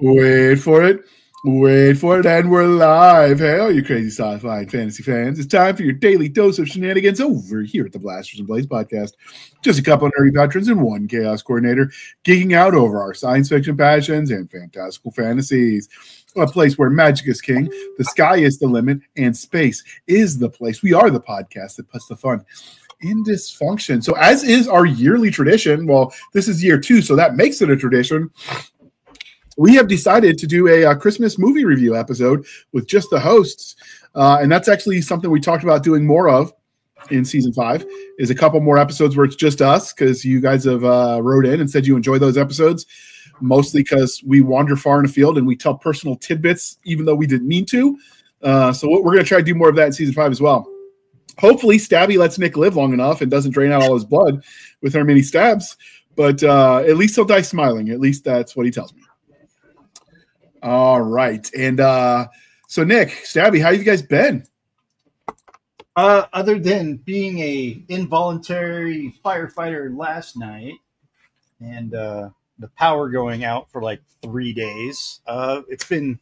Wait for it. Wait for it, and we're live. Hey, all you crazy sci-fi and fantasy fans. It's time for your daily dose of shenanigans over here at the Blasters and Blaze podcast. Just a couple of nerdy veterans and one chaos coordinator geeking out over our science fiction passions and fantastical fantasies. A place where magic is king, the sky is the limit, and space is the place. We are the podcast that puts the fun in dysfunction. So as is our yearly tradition, well, this is year 2, so that makes it a tradition. We have decided to do a Christmas movie review episode with just the hosts. And that's actually something we talked about doing more of in season 5, is a couple more episodes where it's just us, because you guys have wrote in and said you enjoy those episodes, mostly because we wander far in the field and we tell personal tidbits, even though we didn't mean to. So we're going to try to do more of that in season 5 as well. Hopefully Stabby lets Nick live long enough and doesn't drain out all his blood with our many stabs. But at least he'll die smiling. At least that's what he tells me. All right. And so, Nick, Stabby, how you guys been? Other than being a involuntary firefighter last night and the power going out for like 3 days, it's been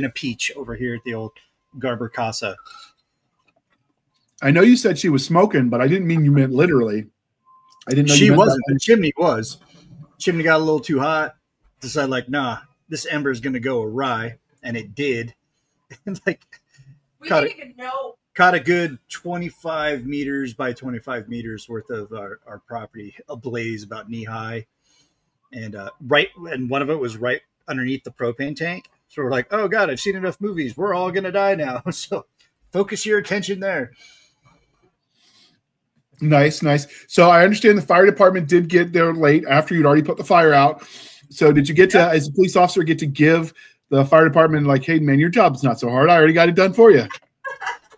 a peach over here at the old Garber Casa. I know you said she was smoking, but I didn't mean you meant literally. I didn't know she you meant wasn't. that. The chimney was. Chimney got a little too hot. Decided like, nah, this ember is going to go awry, and it did. And like, caught a good 25 meters by 25 meters worth of our property ablaze about knee high, and one of it was right underneath the propane tank. So we're like, oh god, I've seen enough movies. We're all going to die now. So focus your attention there. Nice. So I understand the fire department did get there late after you'd already put the fire out. So did you get to, as a police officer, get to give the fire department like, hey, man, your job's not so hard. I already got it done for you.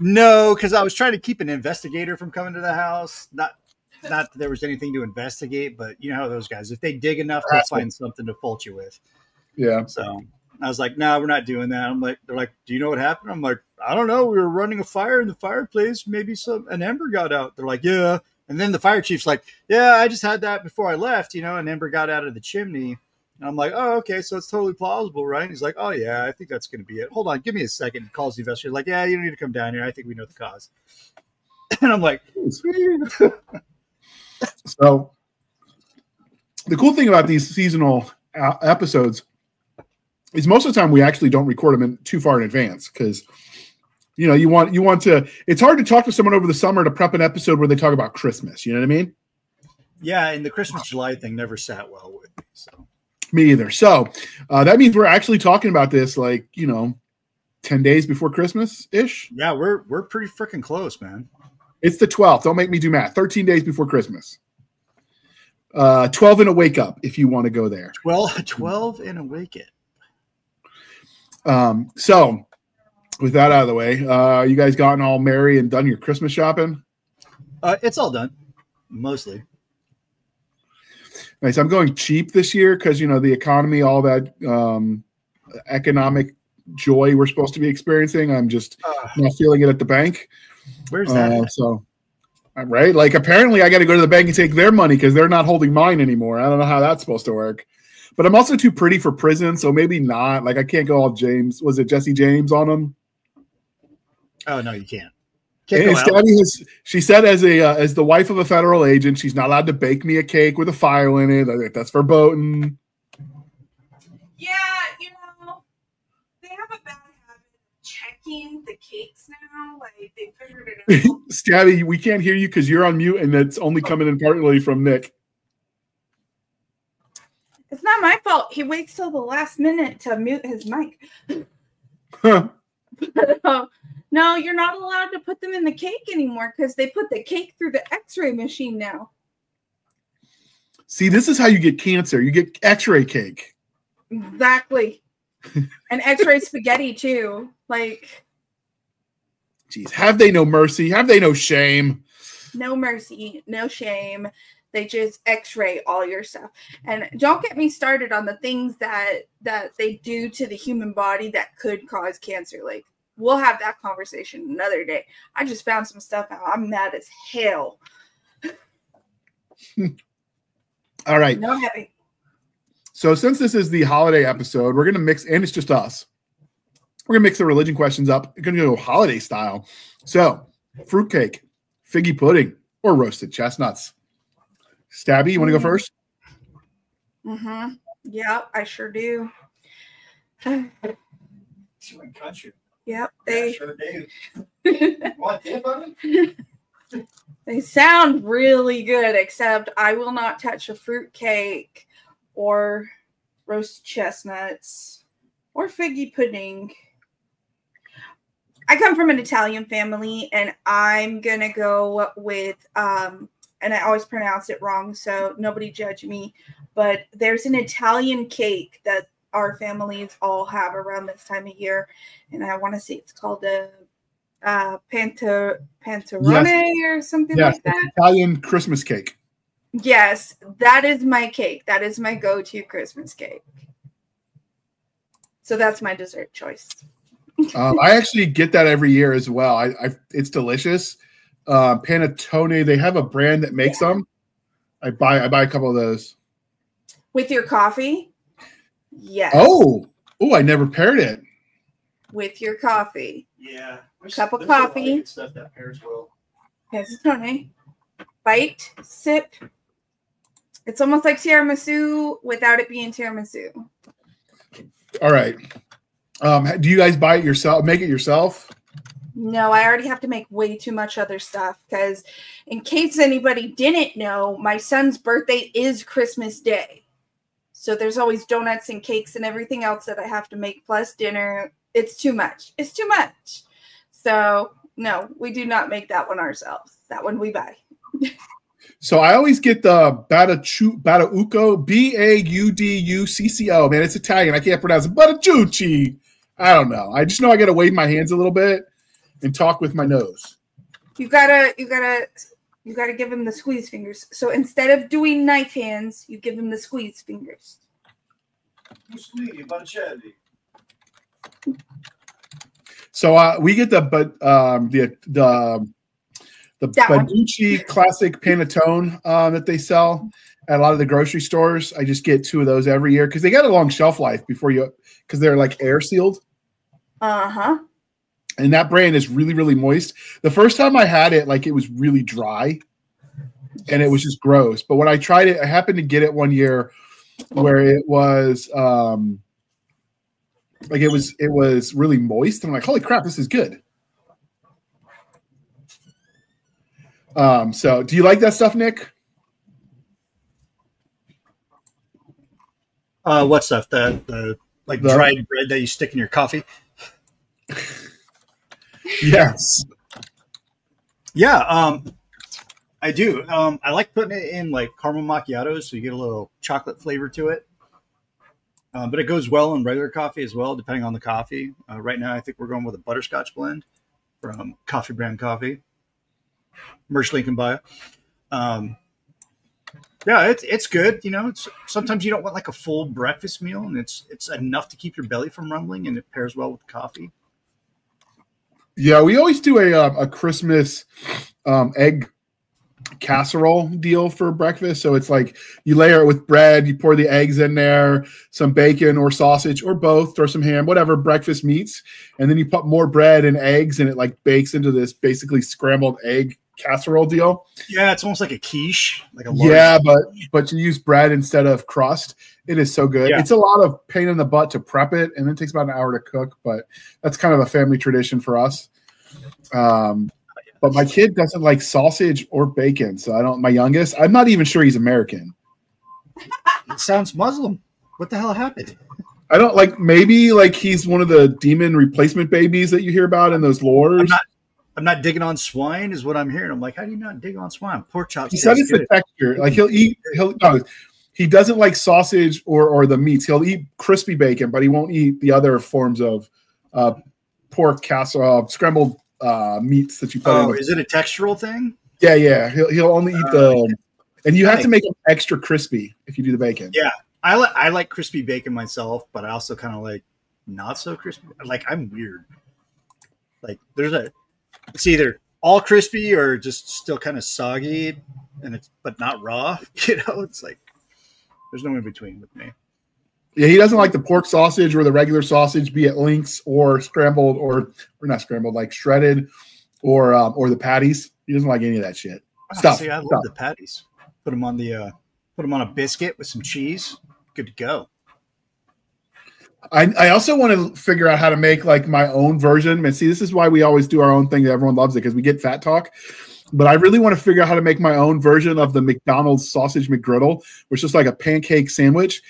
No, because I was trying to keep an investigator from coming to the house. Not that there was anything to investigate, but you know how those guys, if they dig enough, they'll find something to fault you with. Yeah. So I was like, no, we're not doing that. They're like, do you know what happened? I'm like, I don't know. We were running a fire in the fireplace. Maybe an ember got out. They're like, yeah. And then the fire chief's like, yeah, I just had that before I left, an ember got out of the chimney. And I'm like, oh, okay, so it's totally plausible, right? And he's like, oh, yeah, I think that's going to be it. Hold on, give me a second. He calls the investigator, like, yeah, you don't need to come down here. I think we know the cause. And I'm like, so the cool thing about these seasonal episodes is most of the time we actually don't record them too far in advance, because you want to. It's hard to talk to someone over the summer to prep an episode where they talk about Christmas. You know what I mean? Yeah, and the Christmas July thing never sat well with me. So. Me either. So that means we're actually talking about this 10 days before Christmas ish. Yeah, we're pretty freaking close, man. It's the 12th. Don't make me do math. 13 days before Christmas. 12 and a wake up if you want to go there. 12 and a wake up. So with that out of the way, you guys gotten all merry and done your Christmas shopping? It's all done, mostly. Nice. I'm going cheap this year because, the economy, all that economic joy we're supposed to be experiencing. I'm just not feeling it at the bank. Where's that? So, right? Like, apparently I got to go to the bank and take their money because they're not holding mine anymore. I don't know how that's supposed to work. But I'm also too pretty for prison, so maybe not. Like, I can't go all James. Was it Jesse James on them? Oh, no, you can't. She said as the wife of a federal agent, she's not allowed to bake me a cake with a file in it. I think that's verboten. Yeah, they have a bad habit of checking the cakes now. Like, they figured it out. Stabby, we can't hear you because you're on mute, and it's only coming in partly from Nick. It's not my fault. He waits till the last minute to mute his mic. No, you're not allowed to put them in the cake anymore because they put the cake through the X-ray machine now. See, this is how you get cancer. You get X-ray cake. Exactly. And X-ray spaghetti, too. Like, geez, have they no mercy? Have they no shame? No mercy, no shame. They just X-ray all your stuff. And don't get me started on the things that they do to the human body that could cause cancer. Like, we'll have that conversation another day. I just found some stuff out. I'm mad as hell. All right. No happy. So since this is the holiday episode, we're going to mix, and it's just us. We're going to mix the religion questions up. We're going to go holiday style. So fruitcake, figgy pudding, or roasted chestnuts. Stabby, you want to go first? Mm-hmm. Yeah, I sure do. Yep. They sure do. Want dip on it? They sound really good, except I will not touch a fruitcake or roasted chestnuts or figgy pudding. I come from an Italian family, and I'm going to go with, and I always pronounce it wrong, so nobody judge me, but there's an Italian cake that our families all have around this time of year, and I want to say it's called a panterone or something like that. Italian Christmas cake. Yes, that is my cake. That is my go-to Christmas cake. So that's my dessert choice. I actually get that every year as well. It's delicious. Panettone, they have a brand that makes them. I buy a couple of those. With your coffee? Yes. Oh, I never paired it. With your coffee. Yeah. Cup of coffee. Stuff that pairs well. Panettone. Bite, sip. It's almost like tiramisu without it being tiramisu. All right. Do you guys buy it yourself? Make it yourself? No, I already have to make way too much other stuff because, in case anybody didn't know, my son's birthday is Christmas Day. So there's always donuts and cakes and everything else that I have to make, plus dinner. It's too much. It's too much. So, no, we do not make that one ourselves. That one we buy. So I always get the Bauducco, Bauducco. Man, it's Italian. I can't pronounce it. Bauducci. I don't know. I just know I got to wave my hands a little bit and talk with my nose. You gotta give him the squeeze fingers. So instead of doing knife hands, you give him the squeeze fingers. So we get the Bauducci classic panettone that they sell at a lot of the grocery stores. I just get 2 of those every year because they got a long shelf life because they're like air sealed. Uh-huh. And that brand is really, really moist. The first time I had it, like it was really dry and it was just gross. But when I tried it, I happened to get it one year where it was it was really moist. And I'm like, holy crap, this is good. So do you like that stuff, Nick? What stuff? The dried bread that you stick in your coffee? Yes. Yeah, I do. I like putting it in like caramel macchiatos, so you get a little chocolate flavor to it. But it goes well in regular coffee as well, depending on the coffee. Right now, I think we're going with a butterscotch blend from Coffee Brand Coffee. Merch link in bio. Yeah, it's good. You know, sometimes you don't want like a full breakfast meal, and it's enough to keep your belly from rumbling, and it pairs well with coffee. Yeah, we always do a Christmas egg casserole deal for breakfast. So it's like you layer it with bread, you pour the eggs in there, some bacon or sausage or both, throw some ham, whatever breakfast meats, and then you put more bread and eggs, and it like bakes into this basically scrambled egg casserole deal. Yeah, it's almost like a quiche, like a but you use bread instead of crust. It is so good. Yeah. It's a lot of pain in the butt to prep it, and it takes about an hour to cook, but that's kind of a family tradition for us. But my kid doesn't like sausage or bacon, so my youngest, I'm not even sure he's American. It sounds Muslim. What the hell happened? I don't like, maybe like he's one of the demon replacement babies that you hear about in those lores. I'm not digging on swine is what I'm hearing. I'm like, how do you not dig on swine? Pork chops. He said it's the texture. Like he doesn't like sausage or the meats. He'll eat crispy bacon, but he won't eat the other forms of pork casserole, scrambled meats that you put in. Oh, is it a textural thing? Yeah. He'll only eat and you have to make them extra crispy if you do the bacon. Yeah, I like crispy bacon myself, but I also kind of like not so crispy. Like I'm weird. Like it's either all crispy or just still kind of soggy, but not raw. You know, it's like there's no in between with me. Yeah, he doesn't like the pork sausage or the regular sausage, be it links or scrambled or not scrambled, like shredded or the patties. He doesn't like any of that shit. Stuff. See, I love the patties. Put them on a biscuit with some cheese. Good to go. I also want to figure out how to make like my own version. And see, this is why we always do our own thing. Everyone loves it because we get fat talk. But I really want to figure out how to make my own version of the McDonald's sausage McGriddle, which is like a pancake sandwich.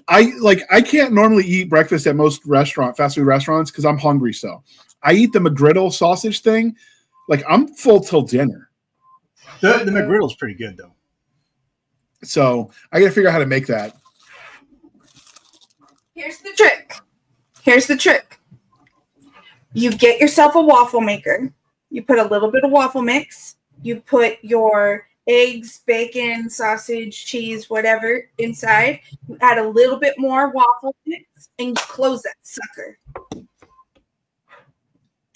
I can't normally eat breakfast at most fast food restaurants because I'm hungry. So I eat the McGriddle sausage thing. Like I'm full till dinner. The McGriddle's pretty good though. So I got to figure out how to make that. Here's the trick. You get yourself a waffle maker. You put a little bit of waffle mix. You put your eggs, bacon, sausage, cheese, whatever inside. You add a little bit more waffle mix and you close that sucker.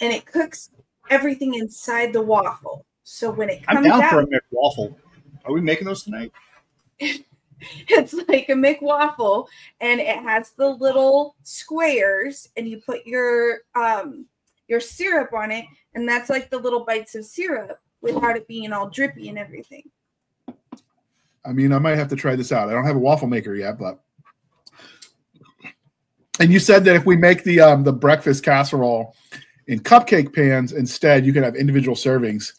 And it cooks everything inside the waffle. So when it comes out, I'm down for a McWaffle. Are we making those tonight? It's like a McWaffle, and it has the little squares, and you put your syrup on it, and that's like the little bites of syrup without it being all drippy and everything. I mean, I might have to try this out. I don't have a waffle maker yet, but. And you said that if we make the breakfast casserole in cupcake pans instead, you can have individual servings.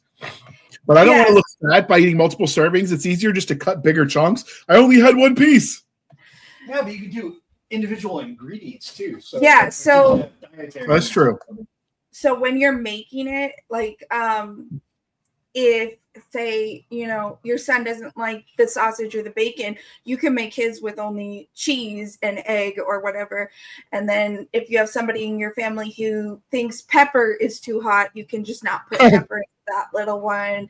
But I don't want to look fat by eating multiple servings. It's easier just to cut bigger chunks. I only had one piece. Yeah, but you can do individual ingredients too. So yeah, so that's true. So when you're making it, like if say, your son doesn't like the sausage or the bacon, you can make his with only cheese and egg or whatever. And then if you have somebody in your family who thinks pepper is too hot, you can just not put pepper in that little one,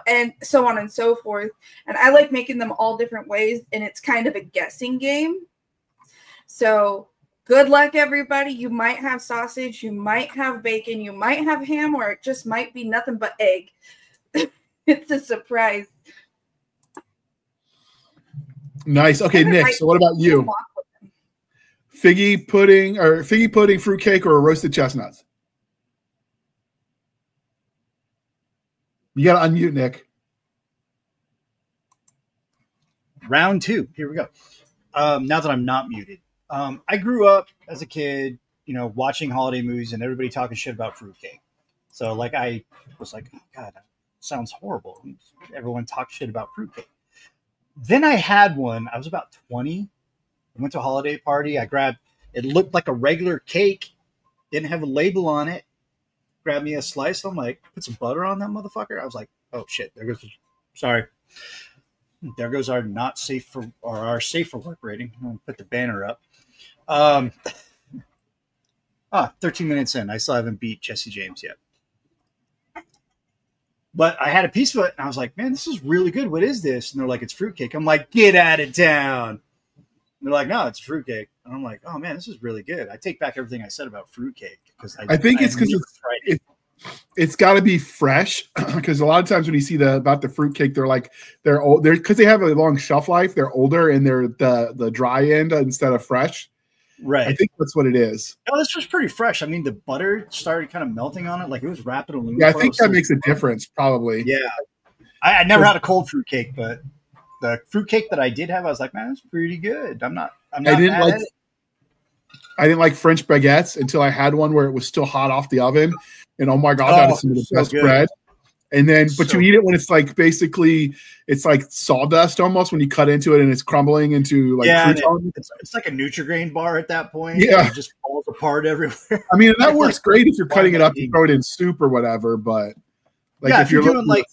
and so on and so forth. And I like making them all different ways, and it's kind of a guessing game. So good luck, everybody. You might have sausage, you might have bacon, you might have ham, or it just might be nothing but egg. It's a surprise. Nice. Okay, Nick, so what about you? Figgy pudding, fruitcake, or roasted chestnuts? You got to unmute, Nick. Round 2. Here we go. Now that I'm not muted. I grew up as a kid, watching holiday movies and everybody talking shit about fruitcake. So I was like, oh, God, that sounds horrible. Everyone talks shit about fruitcake. Then I had one. I was about 20. I went to a holiday party. It looked like a regular cake. Didn't have a label on it. Grabbed me a slice. I'm like, put some butter on that motherfucker. I was like, oh shit, there goes our not safe for, or our safe for work rating. I'm gonna put the banner up. 13 minutes in. I still haven't beat Jesse James yet. But I had a piece of it and I was like, man, this is really good. What is this? And they're like, it's fruitcake. I'm like, get out of town. And they're like, no, it's fruitcake. And I'm like, oh man, this is really good. I take back everything I said about fruitcake because I think it's because it's got to be fresh. Because a lot of times when you see about the fruitcake, they're old. They're because they have a long shelf life. They're older and they're the dry end instead of fresh. Right. I think that's what it is. No, this was pretty fresh. I mean, the butter started kind of melting on it, like it was wrapped in aluminum. Yeah, I think that makes a difference, probably. Yeah. I never had a cold fruitcake, but the fruitcake that I did have, I was like, man, that's pretty good. I'm not I didn't like French baguettes until I had one where it was still hot off the oven. And oh my God, that is some of the best bread. And then, but you eat it when it's like basically, it's like sawdust almost when you cut into it and it's crumbling into like it's like a Nutri-Grain bar at that point. Yeah, it just falls apart everywhere. I mean, that works great if you're cutting it up and throw it in soup or whatever. But like if you're doing like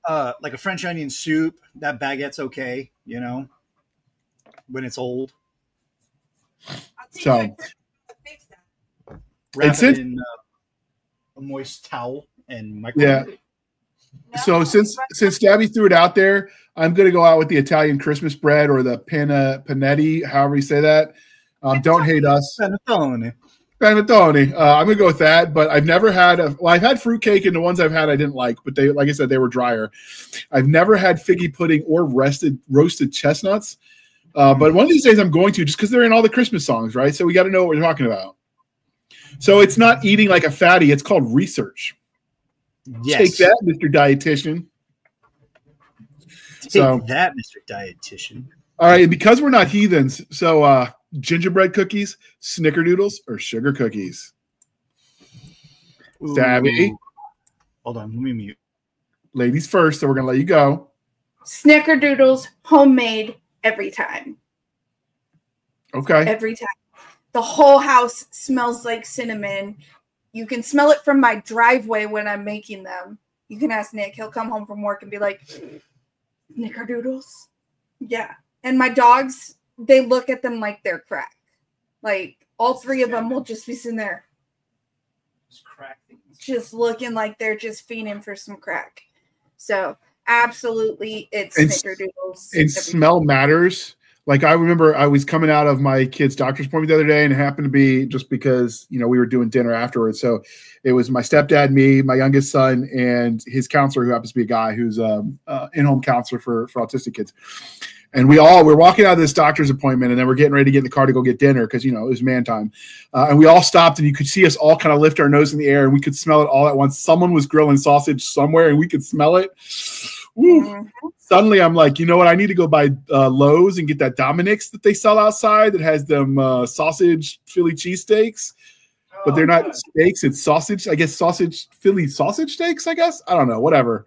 a French onion soup, that baguette's okay, when it's old. So wrap it in a moist towel and microwave it. So since Gabby threw it out there, I'm going to go out with the Italian Christmas bread or the panetti, however you say that. Don't hate us. Panettone. I'm going to go with that, but I've never had I've had fruitcake, and the ones I've had I didn't like, but they, like I said, they were drier. I've never had figgy pudding or roasted chestnuts. But one of these days I'm going to, just because they're in all the Christmas songs, right? So we got to know what we're talking about. So it's not eating like a fatty. It's called research. Yes. Take that, Mr. Dietitian. Take that, Mr. Dietitian. All right, because we're not heathens, so gingerbread cookies, snickerdoodles, or sugar cookies? Stabby. Hold on, let me mute. Ladies first, so we're going to let you go. Snickerdoodles, homemade, every time. Okay. Every time. The whole house smells like cinnamon. You can smell it from my driveway when I'm making them. You can ask Nick. He'll come home from work and be like, Snickerdoodles? Yeah. And my dogs, they look at them like they're crack. Like, all three of them will just be sitting there. Just looking like they're just fiending for some crack. So, absolutely, it's Snickerdoodles. And smell matters. Like, I remember I was coming out of my kid's doctor's appointment the other day, and it happened to be just because, we were doing dinner afterwards. So it was my stepdad, me, my youngest son, and his counselor, who happens to be a guy who's in-home counselor for autistic kids. And we're walking out of this doctor's appointment, and then we're getting ready to get in the car to go get dinner because, it was man time. And we all stopped, and you could see us all kind of lift our nose in the air, and we could smell it all at once. Someone was grilling sausage somewhere, and we could smell it. Woo. Mm-hmm. Suddenly, I'm like, you know what? I need to go buy Lowe's and get that Dominic's that they sell outside that has them sausage Philly cheesesteaks. But they're not steaks, it's sausage. I guess Philly sausage steaks, I guess. I don't know, whatever.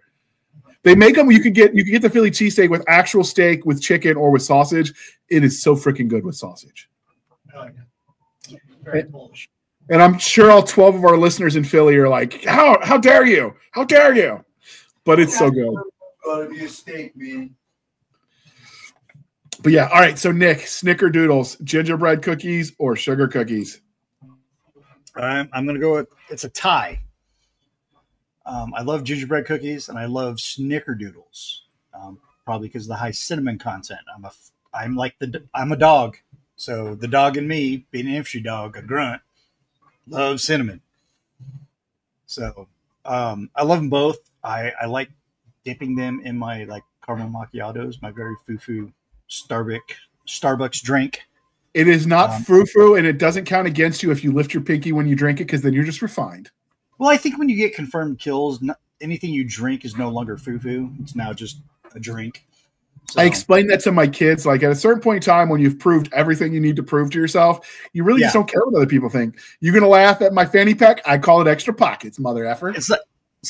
They make them. You can get the Philly cheesesteak with actual steak, with chicken, or with sausage. It is so freaking good with sausage. Very Polish. And I'm sure all 12 of our listeners in Philly are like, how dare you? How dare you? But it's so good. Gotta be a steak, man. But yeah, all right. So Nick, snickerdoodles, gingerbread cookies, or sugar cookies? I'm going to go with, it's a tie. I love gingerbread cookies and I love snickerdoodles. Probably because of the high cinnamon content. I'm a dog. So the dog in me, being an infantry dog, a grunt, loves cinnamon. So I love them both. I like dipping them in my caramel macchiatos, my very foo-foo Starbucks drink. It is not frou-frou, and it doesn't count against you if you lift your pinky when you drink it, because then you're just refined. Well, I think when you get confirmed kills, anything you drink is no longer foo-foo. It's now just a drink. So, I explain that to my kids. Like, at a certain point in time when you've proved everything you need to prove to yourself, you really just don't care what other people think. You're going to laugh at my fanny pack? I call it extra pockets, mother effer. It's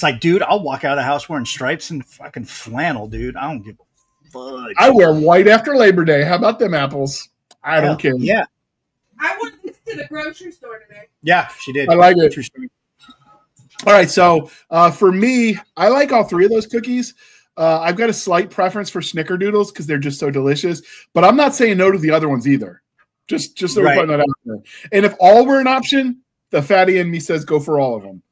like, dude, I'll walk out of the house wearing stripes and fucking flannel, dude. I don't give a fuck. I wear white after Labor Day. How about them apples? I don't care. Yeah. I went to the grocery store today. Yeah, she did. I like it. All right, so for me, I like all three of those cookies. I've got a slight preference for snickerdoodles because they're just so delicious. But I'm not saying no to the other ones either. Just so we're putting that out there. And if all were an option, the fatty in me says go for all of them.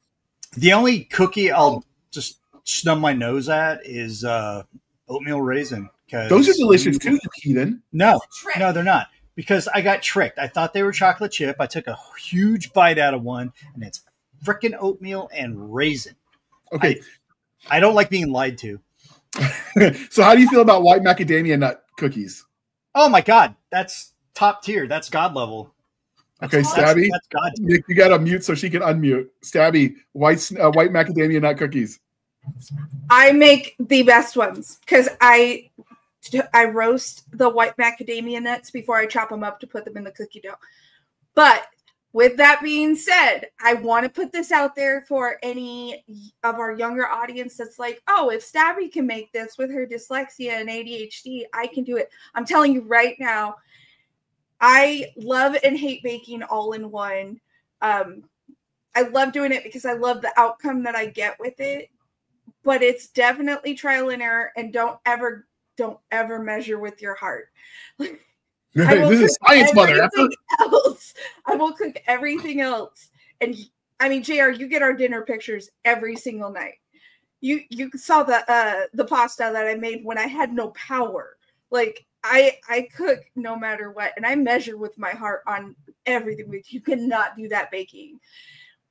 The only cookie I'll just snub my nose at is oatmeal raisin. Those are delicious too, you heathen. No, they're not. Because I got tricked. I thought they were chocolate chip. I took a huge bite out of one, and it's freaking oatmeal and raisin. Okay. I don't like being lied to. So how do you feel about white macadamia nut cookies? Oh, my God. That's top tier. That's God level. Okay, Stabby. That's God tier. Nick, you got to mute so she can unmute. Stabby, white macadamia nut cookies. I make the best ones because I roast the white macadamia nuts before I chop them up to put them in the cookie dough. But with that being said, I want to put this out there for any of our younger audience that's like, oh, if Stabby can make this with her dyslexia and ADHD, I can do it. I'm telling you right now, I love and hate baking all in one. I love doing it because I love the outcome that I get with it. But it's definitely trial and error, and don't ever measure with your heart. This is science, mother effer. I will cook everything else. And I mean, JR, you get our dinner pictures every single night. You saw the pasta that I made when I had no power. Like I cook no matter what, and I measure with my heart on everything. You cannot do that baking.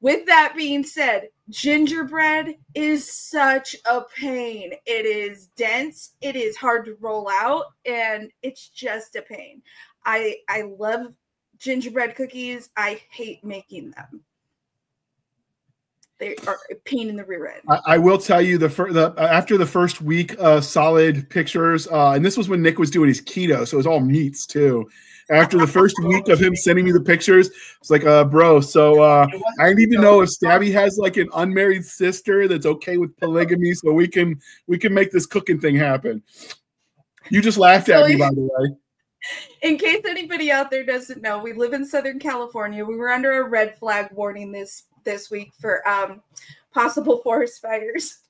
With that being said, gingerbread is such a pain. It is dense, it is hard to roll out, and it's just a pain. I love gingerbread cookies. I hate making them. They are a pain in the rear end. I will tell you after the first week solid pictures, and this was when Nick was doing his keto, so it was all meats too. After the first week of him sending me the pictures, it's like, bro, so I didn't even know if Stabby has like an unmarried sister that's okay with polygamy, so we can make this cooking thing happen. You just laughed at me, by the way. In case anybody out there doesn't know, we live in Southern California. We were under a red flag warning this week for possible forest fires.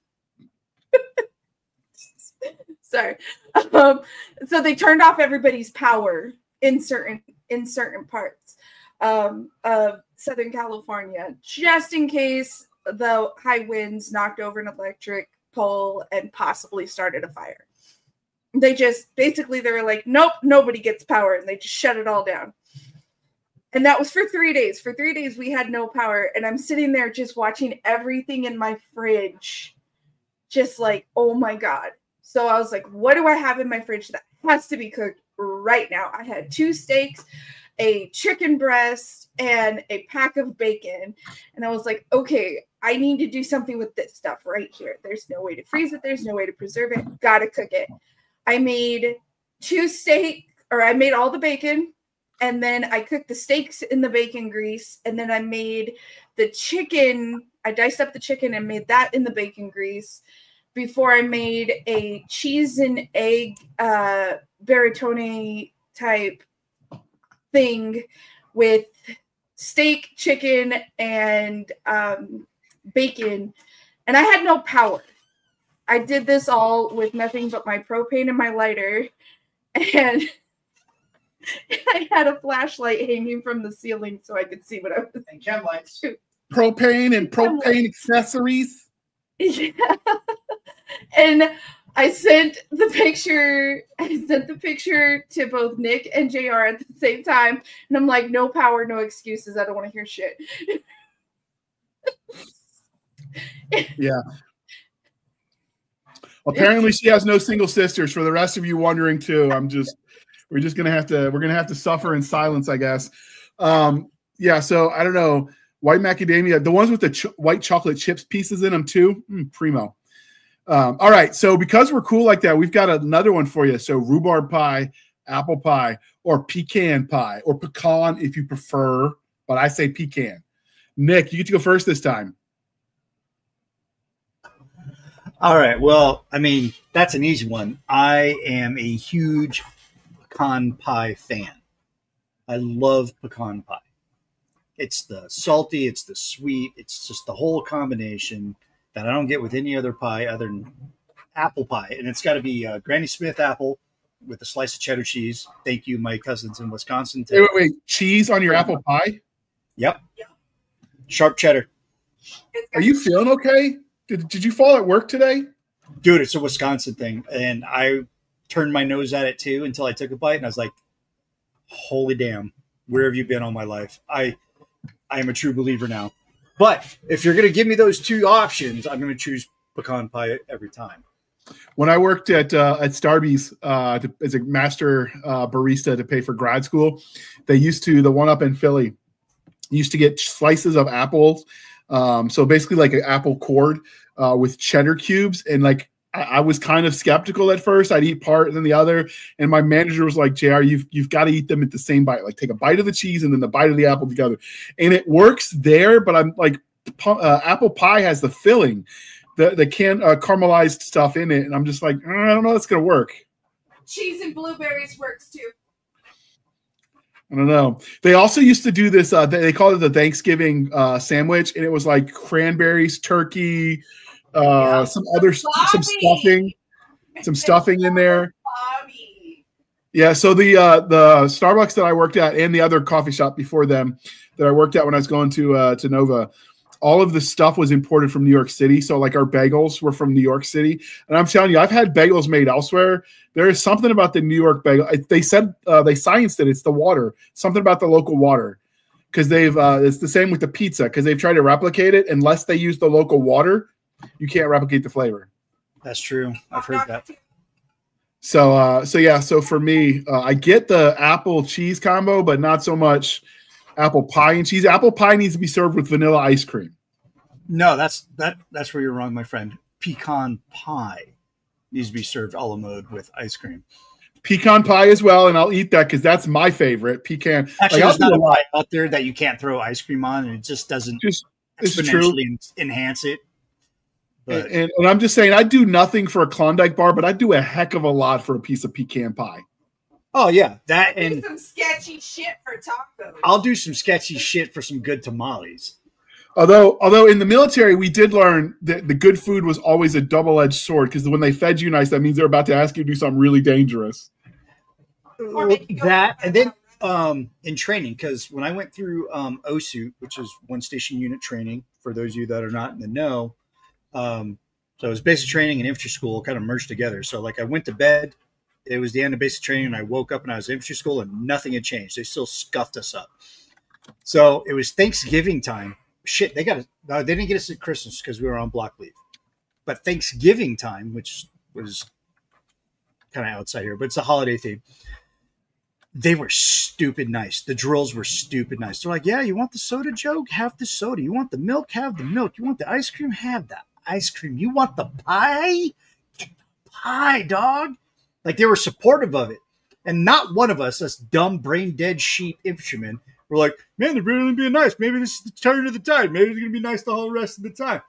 Sorry. So they turned off everybody's power in certain parts of Southern California, just in case the high winds knocked over an electric pole and possibly started a fire. They were like, nope, nobody gets power, and they just shut it all down. And that was for 3 days. For 3 days, we had no power, and I'm sitting there just watching everything in my fridge, just like, oh my God. So I was like, what do I have in my fridge that has to be cooked right now? I had 2 steaks, a chicken breast, and a pack of bacon. And I was like, okay, I need to do something with this stuff right here. There's no way to freeze it. There's no way to preserve it. Gotta cook it. I made I made all the bacon, and then I cooked the steaks in the bacon grease, and then I made the chicken. I diced up the chicken and made that in the bacon grease before I made a cheese and egg baritone type thing with steak, chicken, and bacon. And I had no power. I did this all with nothing but my propane and my lighter, and I had a flashlight hanging from the ceiling so I could see what I was and chem lights. Propane and propane accessories. Yeah. And I sent the picture to both Nick and JR at the same time, and I'm like, no power, no excuses. I don't want to hear shit. Yeah. Apparently she has no single sisters. For the rest of you wondering too, we're gonna have to suffer in silence, I guess. Yeah, so I don't know. White macadamia, the ones with the white chocolate chips pieces in them too. Primo. All right, so because we're cool like that, we've got another one for you. So rhubarb pie, apple pie, or pecan pie, or pecan if you prefer, but I say pecan. Nick, you get to go first this time. All right. Well, I mean, that's an easy one. I am a huge pecan pie fan. I love pecan pie. It's the salty, it's the sweet, it's just the whole combination that I don't get with any other pie other than apple pie. And it's got to be Granny Smith apple with a slice of cheddar cheese. Thank you, my cousins in Wisconsin. Wait. Cheese on your apple pie? Yep. Sharp cheddar. Are you feeling okay? Did you fall at work today? Dude, it's a Wisconsin thing. And I turned my nose at it too until I took a bite. And I was like, holy damn, where have you been all my life? I am a true believer now. But if you're going to give me those 2 options, I'm going to choose pecan pie every time. When I worked at Starbucks as a master barista to pay for grad school, the one up in Philly used to get slices of apples. So basically like an apple cord with cheddar cubes. And like, I was kind of skeptical at first. I'd eat part and then the other. And my manager was like, JR, you've got to eat them at the same bite. Like take a bite of the cheese and then the bite of the apple together. And it works there, but I'm like, apple pie has the filling, the caramelized stuff in it. And I'm just like, I don't know, that's going to work. Cheese and blueberries works too. I don't know. They also used to do this. They called it the Thanksgiving sandwich, and it was like cranberries, turkey, some stuffing in there. Yeah. So the Starbucks that I worked at and the other coffee shop before them that I worked at when I was going to Nova, all of the stuff was imported from New York City. So like our bagels were from New York City. And I'm telling you, I've had bagels made elsewhere. There is something about the New York bagel. They said they scienced it. It's the water, something about the local water. because they've it's the same with the pizza because they've tried to replicate it. Unless they use the local water, you can't replicate the flavor. That's true. I've heard that. So so for me, I get the apple cheese combo, but not so much apple pie and cheese. Apple pie needs to be served with vanilla ice cream. No, that's where you're wrong, my friend. Pecan pie needs to be served a la mode with ice cream. Pecan pie as well, and I'll eat that because that's my favorite. Pecan. Actually, there's not a pie out there that you can't throw ice cream on, and it just doesn't exponentially enhance it. And I'm just saying, I do nothing for a Klondike bar, but I do a heck of a lot for a piece of pecan pie. Oh yeah, that and some sketchy shit for tacos. I'll do some sketchy shit for some good tamales. Although in the military, we did learn that the good food was always a double-edged sword because when they fed you nice, that means they're about to ask you to do something really dangerous. That and then in training, because when I went through OSUT, which is one station unit training, for those of you that are not in the know, so it was basic training and infantry school kind of merged together. So like I went to bed, it was the end of basic training, and I woke up and I was in infantry school, and nothing had changed. They still scuffed us up. So it was Thanksgiving time. Shit, they didn't get us at Christmas because we were on block leave. But Thanksgiving time, which was kind of outside here, but it's a holiday theme. They were stupid nice. The drills were stupid nice. They're like, yeah, you want the soda, Joe? Have the soda. You want the milk? Have the milk. You want the ice cream? Have the ice cream. You want the pie? Get the pie, dog. Like they were supportive of it. And not one of us dumb, brain-dead sheep infantrymen, were like, man, they're really being nice. Maybe this is the turn of the tide. Maybe it's going to be nice the whole rest of the time.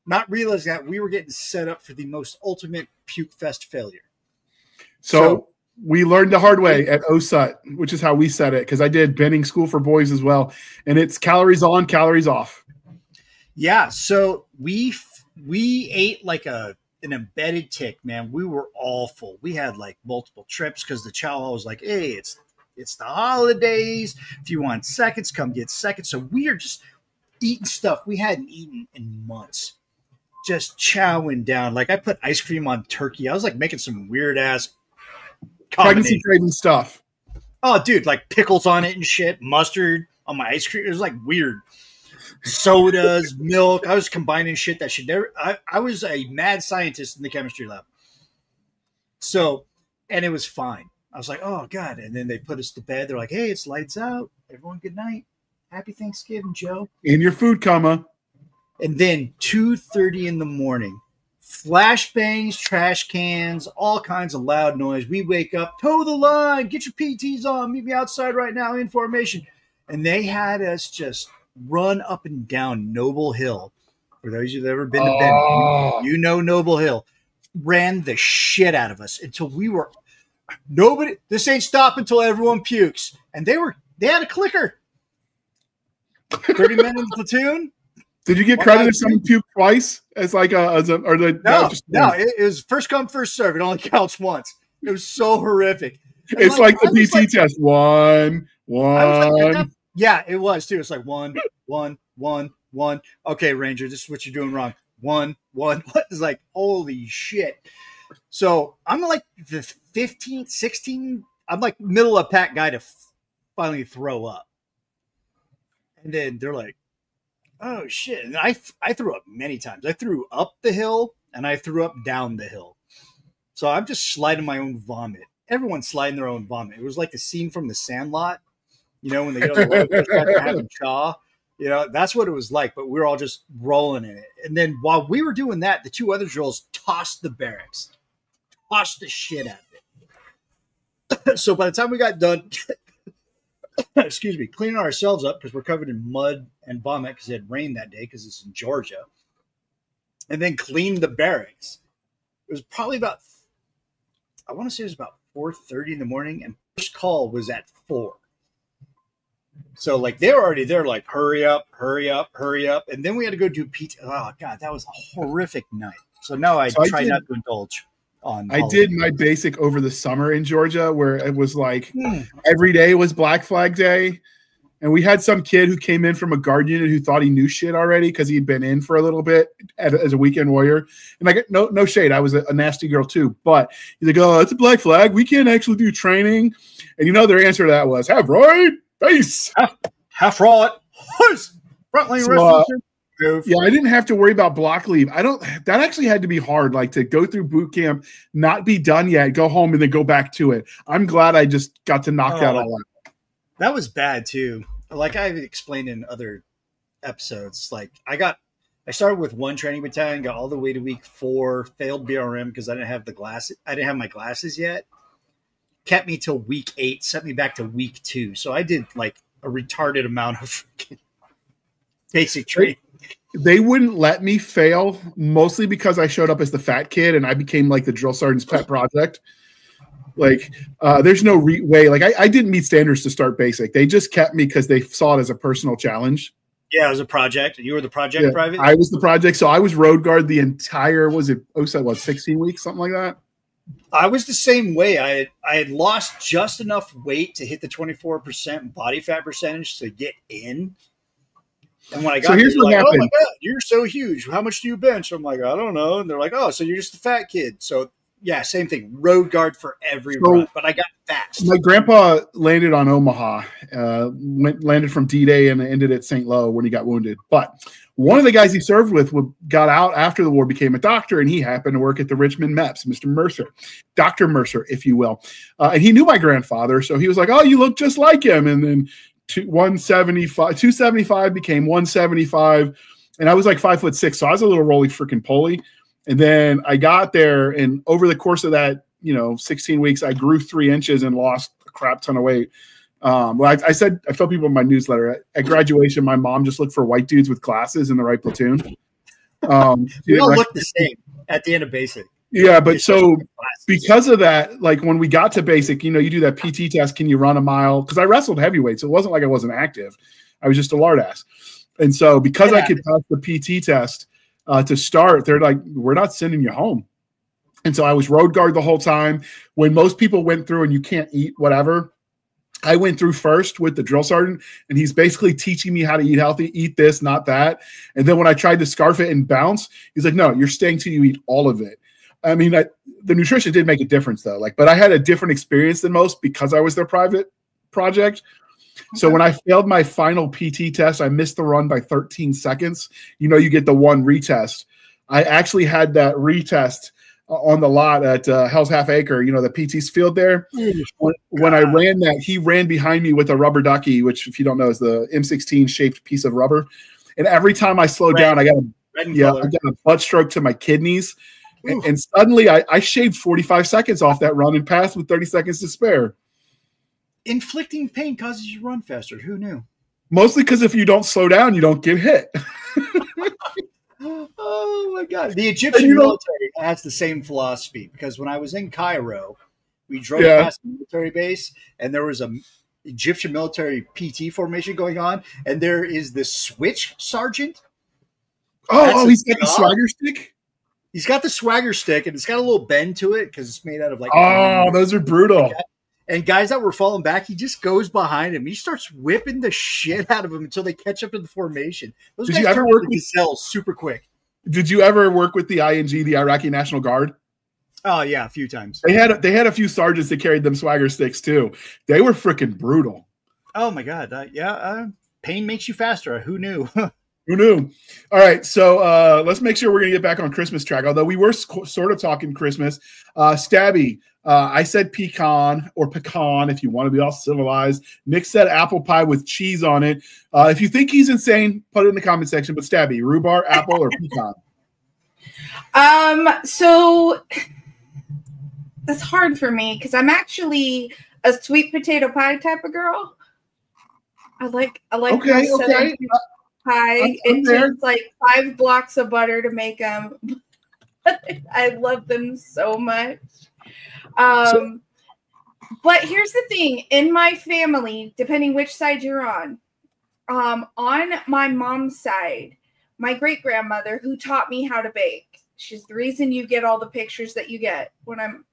Not realizing that we were getting set up for the most ultimate puke fest failure. So we learned the hard way at OSUT, which is how we said it, because I did Benning School for Boys as well. And it's calories on, calories off. Yeah, so we ate like an embedded tick, man. We were awful. We had like multiple trips because the chow was like, hey, it's the holidays. If you want seconds, come get seconds. So we are just eating stuff we hadn't eaten in months. Just chowing down. Like I put ice cream on turkey. I was like making some weird ass pregnancy craving stuff. Oh, dude, like pickles on it and shit. Mustard on my ice cream. It was like weird. Sodas, milk. I was combining shit that should never. I was a mad scientist in the chemistry lab. So, and it was fine. I was like, oh, God. And then they put us to bed. They're like, hey, it's lights out. Everyone, good night. Happy Thanksgiving, Joe. In your food coma. And then 2:30 in the morning, flashbangs, trash cans, all kinds of loud noise. We wake up, toe the line, get your PTs on, meet me outside right now in formation. And they had us just run up and down Noble Hill. For those of you that have ever been to Benton, you know Noble Hill. Ran the shit out of us until we were nobody. This ain't stop until everyone pukes. And they had a clicker. 30 men in the platoon. Did you get credit if someone puked twice? As like no, it was first come, first serve. It only counts once. It was so horrific. And it's like the PT test. One. Yeah, it was too. It's like one. Okay, Ranger, this is what you're doing wrong. One. What is like, holy shit. So I'm like the 15th, 16th. I'm like middle of pack guy to finally throw up. And then they're like, oh shit. And I threw up many times. I threw up the hill and I threw up down the hill. So I'm just sliding my own vomit. Everyone's sliding their own vomit. It was like the scene from The Sandlot. You know, when they get on the roller coaster after having chaw, you know, that's what it was like, but we were all just rolling in it. And then while we were doing that, the two other drills tossed the barracks, tossed the shit out of it. So by the time we got done, excuse me, cleaning ourselves up because we're covered in mud and vomit because it had rained that day because it's in Georgia, and then cleaned the barracks. It was probably about, I want to say it was about 4:30 in the morning, and first call was at 4. So like they were already there, like hurry up. And then we had to go do PT. Oh God, that was a horrific night. So now I try not to indulge on. I did my basic over the summer in Georgia where it was like every day was Black Flag Day. And we had some kid who came in from a guard unit who thought he knew shit already because he'd been in for a little bit as a weekend warrior. And like, no shade. I was a nasty girl too. But he's like, oh, it's a Black Flag. We can't actually do training. And you know, their answer to that was, have right face. half right, frontline wrestling. Yeah, I didn't have to worry about block leave. That actually had to be hard, like to go through boot camp, not be done yet, go home, and then go back to it. I'm glad I just got to knock that all out. That was bad too. Like I've explained in other episodes, like I started with one training battalion, got all the way to week 4, failed BRM because I didn't have my glasses yet. Kept me till week 8, sent me back to week 2. So I did like a retarded amount of basic training. They wouldn't let me fail, mostly because I showed up as the fat kid and I became like the drill sergeant's pet project. Like, there's no way. Like, I didn't meet standards to start basic. They just kept me because they saw it as a personal challenge. Yeah, it was a project. You were the project private? I was the project. So I was road guard the entire, 16 weeks, something like that? I was the same way. I had lost just enough weight to hit the 24% body fat percentage to get in. And when I got here's what happened. Oh my God, you're so huge. How much do you bench? I'm like, I don't know. And they're like, oh, so you're just a fat kid. So yeah, same thing. Road guard for every run, but I got fast. My grandpa landed on Omaha, landed from D-Day and ended at St. Lo when he got wounded. But one of the guys he served with got out after the war, became a doctor, and he happened to work at the Richmond MEPS, Mr. Mercer, Dr. Mercer, if you will. And he knew my grandfather, so he was like, oh, you look just like him. And then 275 became 175, and I was like 5'6", so I was a little roly freaking poly. And then I got there, and over the course of that, 16 weeks, I grew 3 inches and lost a crap ton of weight. Well, I tell people in my newsletter at graduation, my mom just looked for white dudes with glasses in the right platoon. We all look the same at the end of basic. Yeah, but so because of that, like when we got to basic, you do that PT test. Can you run a mile? Because I wrestled heavyweight, so it wasn't like I wasn't active. I was just a lard ass. And so because I could pass the PT test to start, they're like, we're not sending you home. And so I was road guard the whole time. When most people went through and you can't eat whatever, I went through first with the drill sergeant, and he's basically teaching me how to eat healthy, eat this, not that. And then when I tried to scarf it and bounce, he's like, no, you're staying till you eat all of it. I mean, the nutrition did make a difference though. But I had a different experience than most because I was their private project. Okay. So when I failed my final PT test, I missed the run by 13 seconds. You get the one retest. I actually had that retest on the lot at Hell's Half Acre, the PT's field there. When I ran that, he ran behind me with a rubber ducky, which, if you don't know, is the M16 shaped piece of rubber. And every time I slowed down, I got a butt stroke to my kidneys. And suddenly I shaved 45 seconds off that run and passed with 30 seconds to spare. Inflicting pain causes you to run faster. Who knew? Mostly because if you don't slow down, you don't get hit. Oh my God. The Egyptian military has the same philosophy, because when I was in Cairo, we drove past the military base and there was a Egyptian military PT formation going on, and there is this switch sergeant. Oh, he's got the swagger stick? He's got the swagger stick, and it's got a little bend to it because it's made out of like. Oh, those are brutal. And guys that were falling back, he just goes behind him. He starts whipping the shit out of them until they catch up to the formation. Those guys turn into gazelles super quick. Did you ever work with the ING, the Iraqi National Guard? Oh yeah, a few times. They had a few sergeants that carried them swagger sticks too. They were freaking brutal. Oh my God, pain makes you faster. Who knew? Who knew? All right, so let's make sure we're going to get back on Christmas track, although we were sort of talking Christmas. Stabby, I said pecan or pecan if you want to be all civilized. Nick said apple pie with cheese on it. If you think he's insane, put it in the comment section. But Stabby, rhubarb, apple, or pecan? So it's hard for me because I'm actually a sweet potato pie type of girl. I like okay. Pie. It takes like 5 blocks of butter to make them. I love them so much. But here's the thing. In my family, depending which side you're on my mom's side, my great-grandmother, who taught me how to bake, she's the reason you get all the pictures that you get when I'm,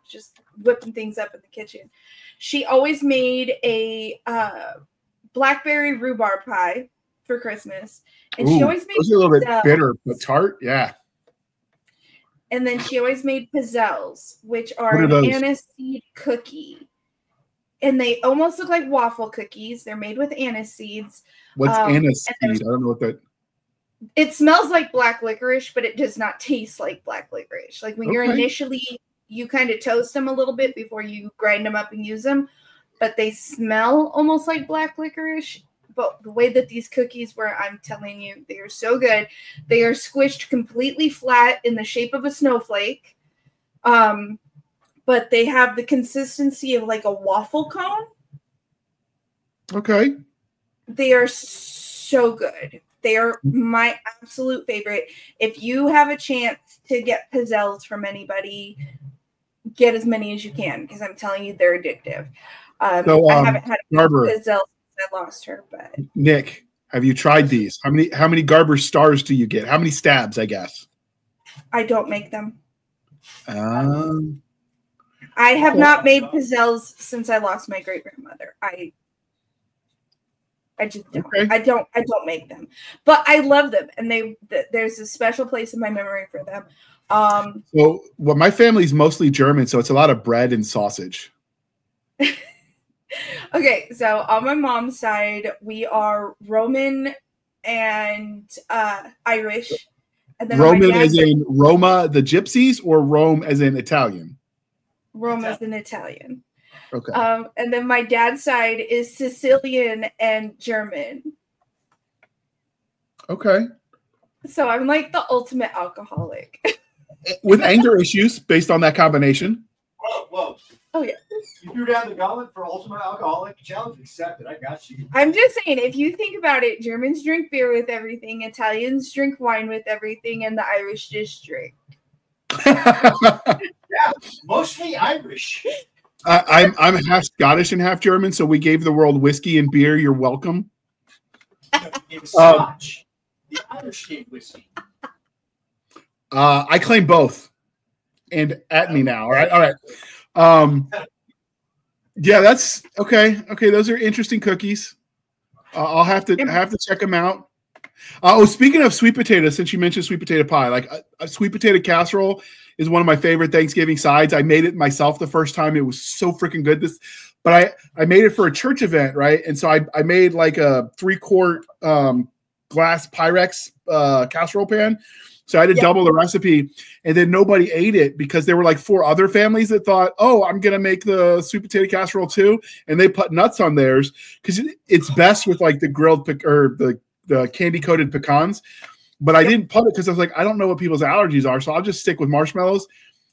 just whipping things up in the kitchen. She always made a blackberry rhubarb pie for Christmas, and she always made those are a little bit bitter but tart. Yeah. And then she always made pizzelles, which are an aniseed cookie. and they almost look like waffle cookies. They're made with anise seeds. What's anise seed? I don't know what that. It smells like black licorice, but it does not taste like black licorice. Like when you're initially, you kind of toast them a little bit before you grind them up and use them, but they smell almost like black licorice. But the way that these cookies were, I'm telling you, they are so good. They are squished completely flat in the shape of a snowflake. But they have the consistency of like a waffle cone. Okay. They are so good. They are my absolute favorite. If you have a chance to get pizzelles from anybody, get as many as you can, because I'm telling you, they're addictive. I haven't had a pizzelle since I lost her. But Nick, have you tried these? How many Garber stars do you get? How many stabs, I guess? I don't make them. I have not made pizzelles since I lost my great grandmother. I just don't. Okay. I don't make them, but I love them, and there's a special place in my memory for them. So, well, my family's mostly German, so it's a lot of bread and sausage. Okay, so on my mom's side, we are Roman and Irish, and then Roman as in Roma, the Gypsies, or Rome as in Italian. Rome as in Italian. Okay. And then my dad's side is Sicilian and German. Okay. So I'm like the ultimate alcoholic. With anger issues based on that combination. Whoa. Oh, yeah. You threw down the gauntlet for ultimate alcoholic. Challenge accepted. I got you. I'm just saying, if you think about it, Germans drink beer with everything, Italians drink wine with everything, and the Irish just drink. Yeah, mostly Irish. I'm half Scottish and half German, so we gave the world whiskey and beer. You're welcome. It's Scotch. The Irish gave whiskey. I claim both. And at me now. All right. Yeah, that's okay. Okay, those are interesting cookies. I'll have to check them out. Speaking of sweet potatoes, since you mentioned sweet potato pie, like a sweet potato casserole is one of my favorite Thanksgiving sides. I made it myself the first time. It was so freaking good. But I made it for a church event, right? And so I made like a 3-quart glass Pyrex casserole pan. So I had to double the recipe, and then nobody ate it because there were like 4 other families that thought, oh, I'm going to make the sweet potato casserole too. And they put nuts on theirs because it's best with like the grilled or the candy coated pecans. But I didn't put it because I was like, I don't know what people's allergies are. So I'll just stick with marshmallows.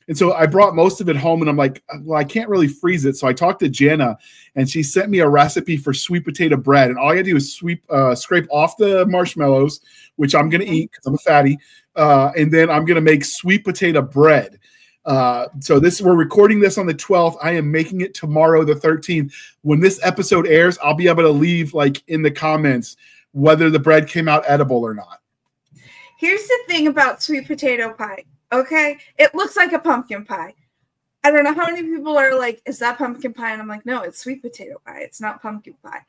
And so I brought most of it home, and I'm like, well, I can't really freeze it. So I talked to Jenna, and she sent me a recipe for sweet potato bread. And all I got to do is scrape off the marshmallows, which I'm going to eat because I'm a fatty. And then I'm going to make sweet potato bread. So we're recording this on the 12th. I am making it tomorrow, the 13th. When this episode airs, I'll be able to leave like in the comments whether the bread came out edible or not. Here's the thing about sweet potato pie. Okay, it looks like a pumpkin pie. I don't know how many people are like, is that pumpkin pie? And I'm like, no, it's sweet potato pie. It's not pumpkin pie.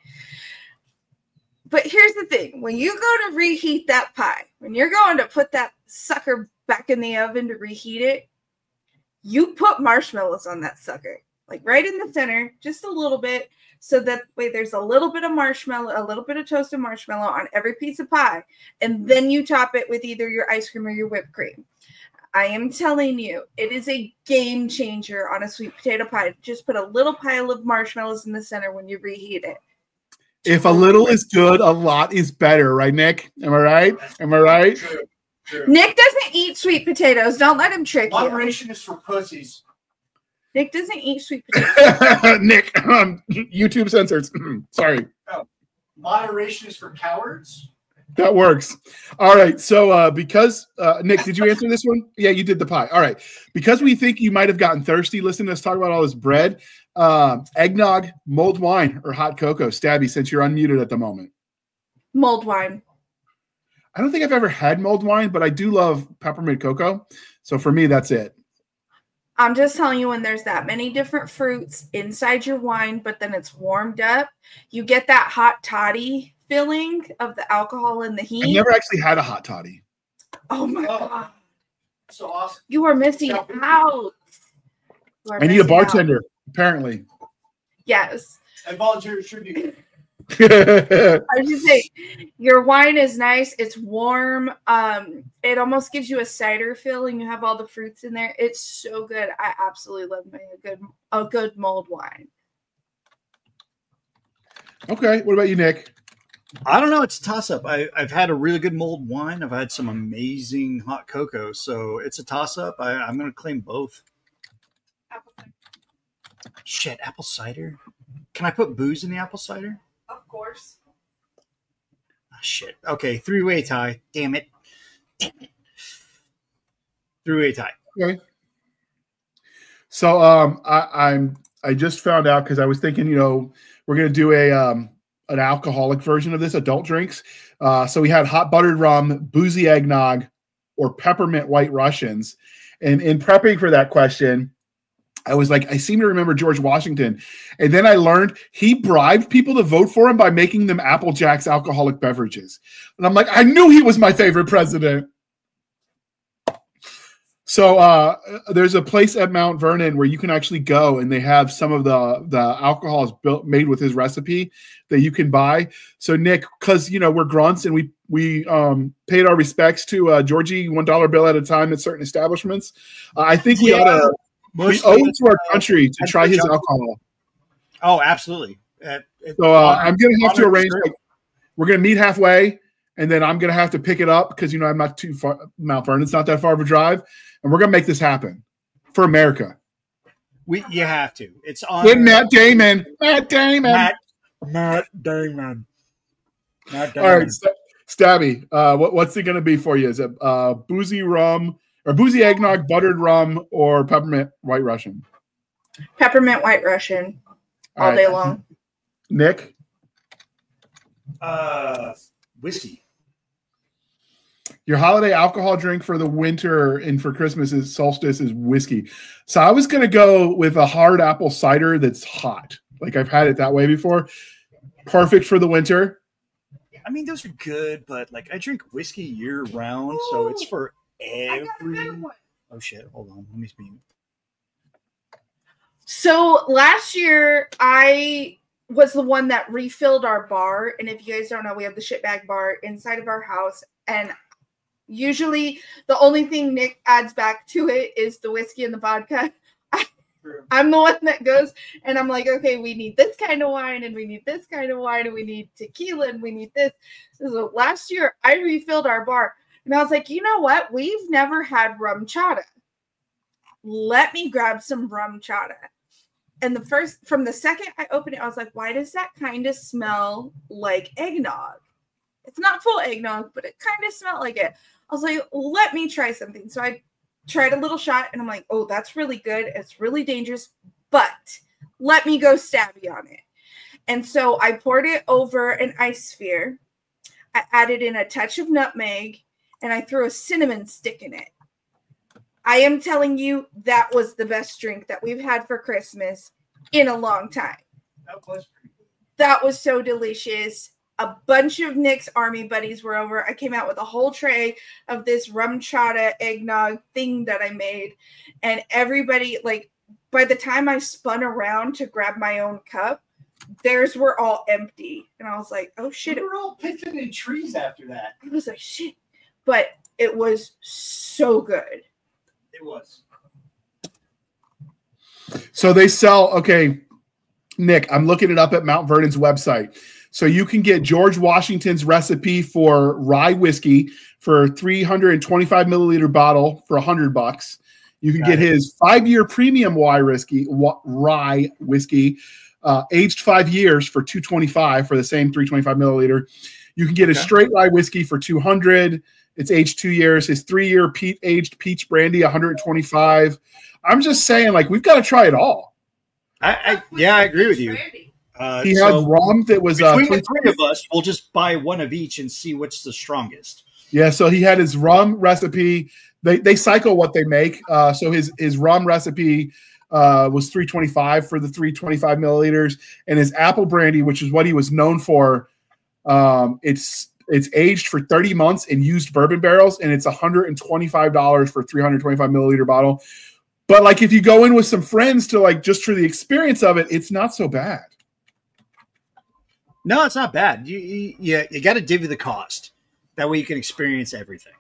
But here's the thing. When you go to reheat that pie, when you're going to put that sucker back in the oven to reheat it, you put marshmallows on that sucker. Like right in the center, just a little bit. So that way there's a little bit of marshmallow, a little bit of toasted marshmallow on every piece of pie. And then you top it with either your ice cream or your whipped cream. I am telling you, it is a game changer on a sweet potato pie. Just put a little pile of marshmallows in the center when you reheat it. If a little is good, a lot is better, right, Nick? Am I right? Am I right? True. Nick doesn't eat sweet potatoes. Don't let him trick you. Moderation is for pussies. Nick doesn't eat sweet potatoes. Nick, YouTube censors. Sorry. Oh, moderation is for cowards? That works. All right. So because, Nick, did you answer this one? Yeah, you did the pie. All right. Because we think you might have gotten thirsty, listen to us talk about all this bread, eggnog, mulled wine, or hot cocoa. Stabby, since you're unmuted at the moment. Mulled wine. I don't think I've ever had mulled wine, but I do love peppermint cocoa. So for me, that's it. I'm just telling you, when there's that many different fruits inside your wine, but then it's warmed up, you get that hot toddy feeling of the alcohol and the heat. I've never actually had a hot toddy. Oh my God. So awesome. You are missing out. I need a bartender, apparently. Yes. I volunteer to tribute. I was just saying, your wine is nice. It's warm. It almost gives you a cider feeling. You have all the fruits in there. It's so good. I absolutely love a good mulled wine. Okay. What about you, Nick? I don't know. It's a toss-up. I've had a really good mulled wine. I've had some amazing hot cocoa. So it's a toss-up. I'm going to claim both. Shit, apple cider? Can I put booze in the apple cider? Of course. Oh, shit. Okay, three-way tie. Damn it. Three-way tie. Okay. So I just found out because I was thinking, we're gonna do an alcoholic version of this, adult drinks. So we had hot buttered rum, boozy eggnog, or peppermint white Russians. And in prepping for that question, I was like, I seem to remember George Washington. And then I learned he bribed people to vote for him by making them Apple Jacks alcoholic beverages. And I'm like, I knew he was my favorite president. So there's a place at Mount Vernon where you can actually go and they have some of the alcohols made with his recipe that you can buy. So Nick, because we're grunts and we paid our respects to Georgie $1 bill at a time at certain establishments. I think we ought to. We owe it to our country to try his alcohol. Oh, absolutely. So I'm going to have to arrange. We're going to meet halfway, and then I'm going to have to pick it up because I'm not too far. Mount Vernon's not that far of a drive, and we're going to make this happen for America. You have to. It's on with Matt Damon. Matt Damon. All right, Stabby. What's it going to be for you? Is it boozy rum? Or boozy eggnog, buttered rum, or peppermint white Russian? Peppermint white Russian all day long. Nick? Whiskey. Your holiday alcohol drink for the winter and for Christmas is solstice is whiskey. So I was going to go with a hard apple cider that's hot. Like I've had it that way before. Perfect for the winter. I mean, those are good, but like I drink whiskey year round, so it's for Oh shit, hold on, let me speak. So last year I was the one that refilled our bar, and if you guys don't know, we have the shitbag bar inside of our house, and usually the only thing Nick adds back to it is the whiskey and the vodka. I'm the one that goes and I'm like, okay, we need this kind of wine and we need this kind of wine and we need tequila and we need this. So last year I refilled our bar. And I was like, you know what? We've never had rum chata. Let me grab some rum chata. And from the second I opened it, I was like, why does that kind of smell like eggnog? It's not full eggnog, but it kind of smelled like it. I was like, let me try something. So I tried a little shot and I'm like, oh, that's really good. It's really dangerous, but let me go stabby on it. And so I poured it over an ice sphere. I added in a touch of nutmeg, and I threw a cinnamon stick in it. I am telling you, that was the best drink that we've had for Christmas in a long time. That was so delicious. A bunch of Nick's army buddies were over. I came out with a whole tray of this rum chata eggnog thing that I made. And everybody, like, by the time I spun around to grab my own cup, theirs were all empty. And I was like, oh, shit. We were all picking in trees after that. I was like, shit. But it was so good. It was. So they sell, okay, Nick, I'm looking it up at Mount Vernon's website. So you can get George Washington's recipe for rye whiskey for 325 milliliter bottle for $100. You can get his 5-year premium rye whiskey, aged 5 years for $225 for the same 325 milliliter. You can get his straight rye whiskey for $200. It's aged 2 years. His 3-year aged peach brandy, $125. I'm just saying, like, we've got to try it all. I agree with you. He had rum that was between the three of us. We'll just buy one of each and see which the strongest. Yeah, so he had his rum recipe. They cycle what they make. So his rum recipe was $325 for the 325 milliliters, and his apple brandy, which is what he was known for, it's aged for 30 months in used bourbon barrels, and it's $125 for 325 milliliter bottle. But like if you go in with some friends to like just for the experience of it, it's not so bad. No, it's not bad. You got to divvy the cost. That way you can experience everything.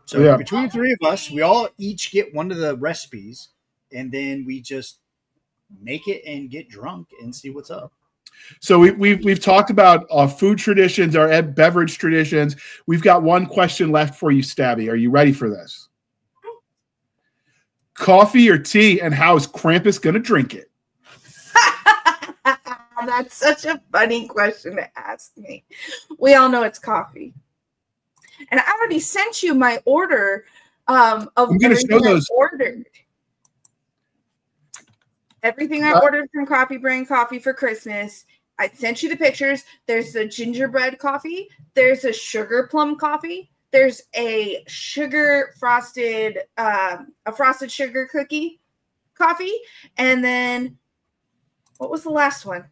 So between the three of us, we all each get one of the recipes, and then we just make it and get drunk and see what's up. So we've talked about our food traditions, our beverage traditions. We've got one question left for you, Stabby. Are you ready for this? Coffee or tea, and how is Krampus going to drink it? That's such a funny question to ask me. We all know it's coffee. And I already sent you my order of everything I ordered. Everything I ordered from Coffee Brain Coffee for Christmas. I sent you the pictures. There's a gingerbread coffee. There's a sugar plum coffee. There's a sugar frosted, a frosted sugar cookie coffee. And then, what was the last one?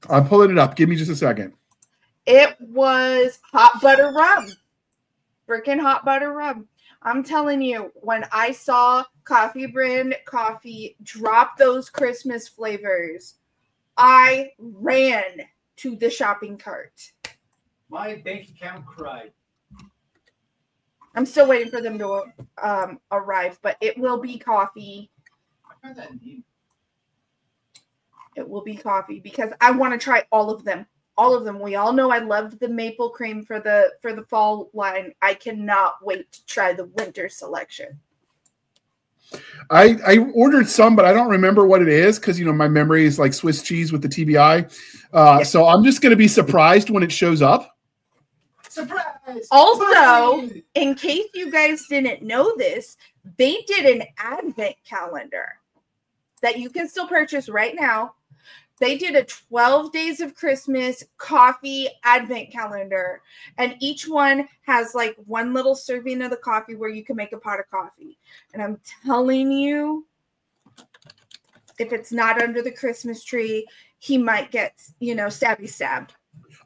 I'm pulling it up. Give me just a second. It was hot butter rum. Freaking hot butter rum. I'm telling you, when I saw Coffee Brand Coffee drop those Christmas flavors, I ran to the shopping cart. My bank account cried. I'm still waiting for them to arrive, but it will be coffee. I heard that name. It will be coffee because I want to try all of them. All of them. We all know I loved the maple cream for the fall line. I cannot wait to try the winter selection. I ordered some, but I don't remember what it is because my memory is like Swiss cheese with the TBI. So I'm just going to be surprised when it shows up. Surprise! Also, in case you guys didn't know this, they did an advent calendar that you can still purchase right now. They did a 12 days of Christmas coffee advent calendar, and each one has like one little serving of the coffee where you can make a pot of coffee. And I'm telling you, if it's not under the Christmas tree, he might get, stabby stabbed.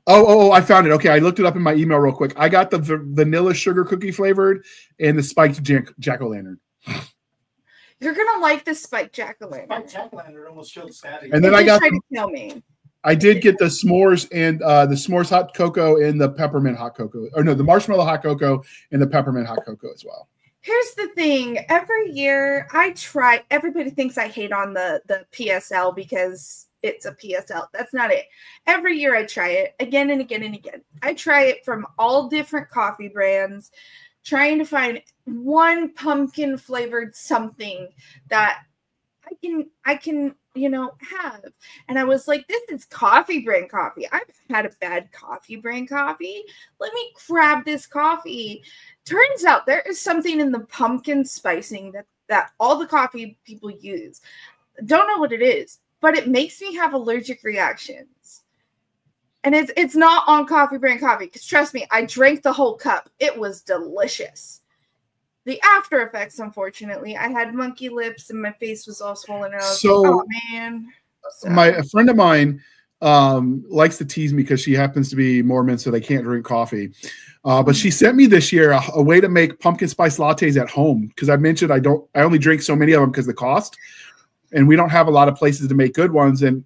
Oh, I found it. Okay, I looked it up in my email real quick. I got the vanilla sugar cookie flavored and the spiked jack-o'-lantern. You're gonna like the spiked jack-o'-lantern. Spiked jack-o'-lantern almost killed Stabby. And then I got to kill me. I did get the s'mores and the s'mores hot cocoa and the peppermint hot cocoa. Or no, the marshmallow hot cocoa and the peppermint hot cocoa as well. Here's the thing. Every year I try. Everybody thinks I hate on the PSL because it's a PSL. That's not it. Every year I try it again and again and again. I try it from all different coffee brands, trying to find one pumpkin flavored something that I can have. And I was like, this is Coffee Brand Coffee. I've had a bad Coffee Brand Coffee. Let me grab this coffee. Turns out there is something in the pumpkin spicing that all the coffee people use. Don't know what it is, but it makes me have allergic reactions. And it's not on Coffee Brand Coffee, because trust me, I drank the whole cup. It was delicious. The after effects, unfortunately, I had monkey lips and my face was all swollen. And I was like, oh, man. So. A friend of mine likes to tease me because she happens to be Mormon, so they can't drink coffee. But she sent me this year a way to make pumpkin spice lattes at home, because I mentioned I only drink so many of them because of the cost. And we don't have a lot of places to make good ones. And,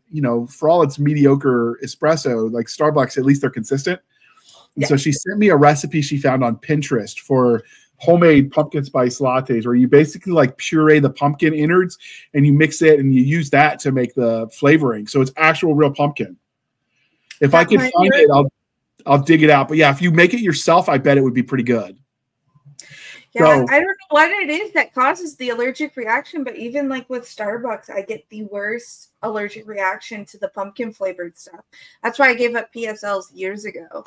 for all its mediocre espresso, like Starbucks, at least they're consistent. And so she sent me a recipe she found on Pinterest for homemade pumpkin spice lattes, where you basically like puree the pumpkin innards and you mix it and you use that to make the flavoring. So it's actual real pumpkin. If I can find it, I'll dig it out. But yeah, if you make it yourself, I bet it would be pretty good. Yeah, so, I don't know what it is that causes the allergic reaction, but even like with Starbucks, I get the worst allergic reaction to the pumpkin flavored stuff. That's why I gave up PSLs years ago.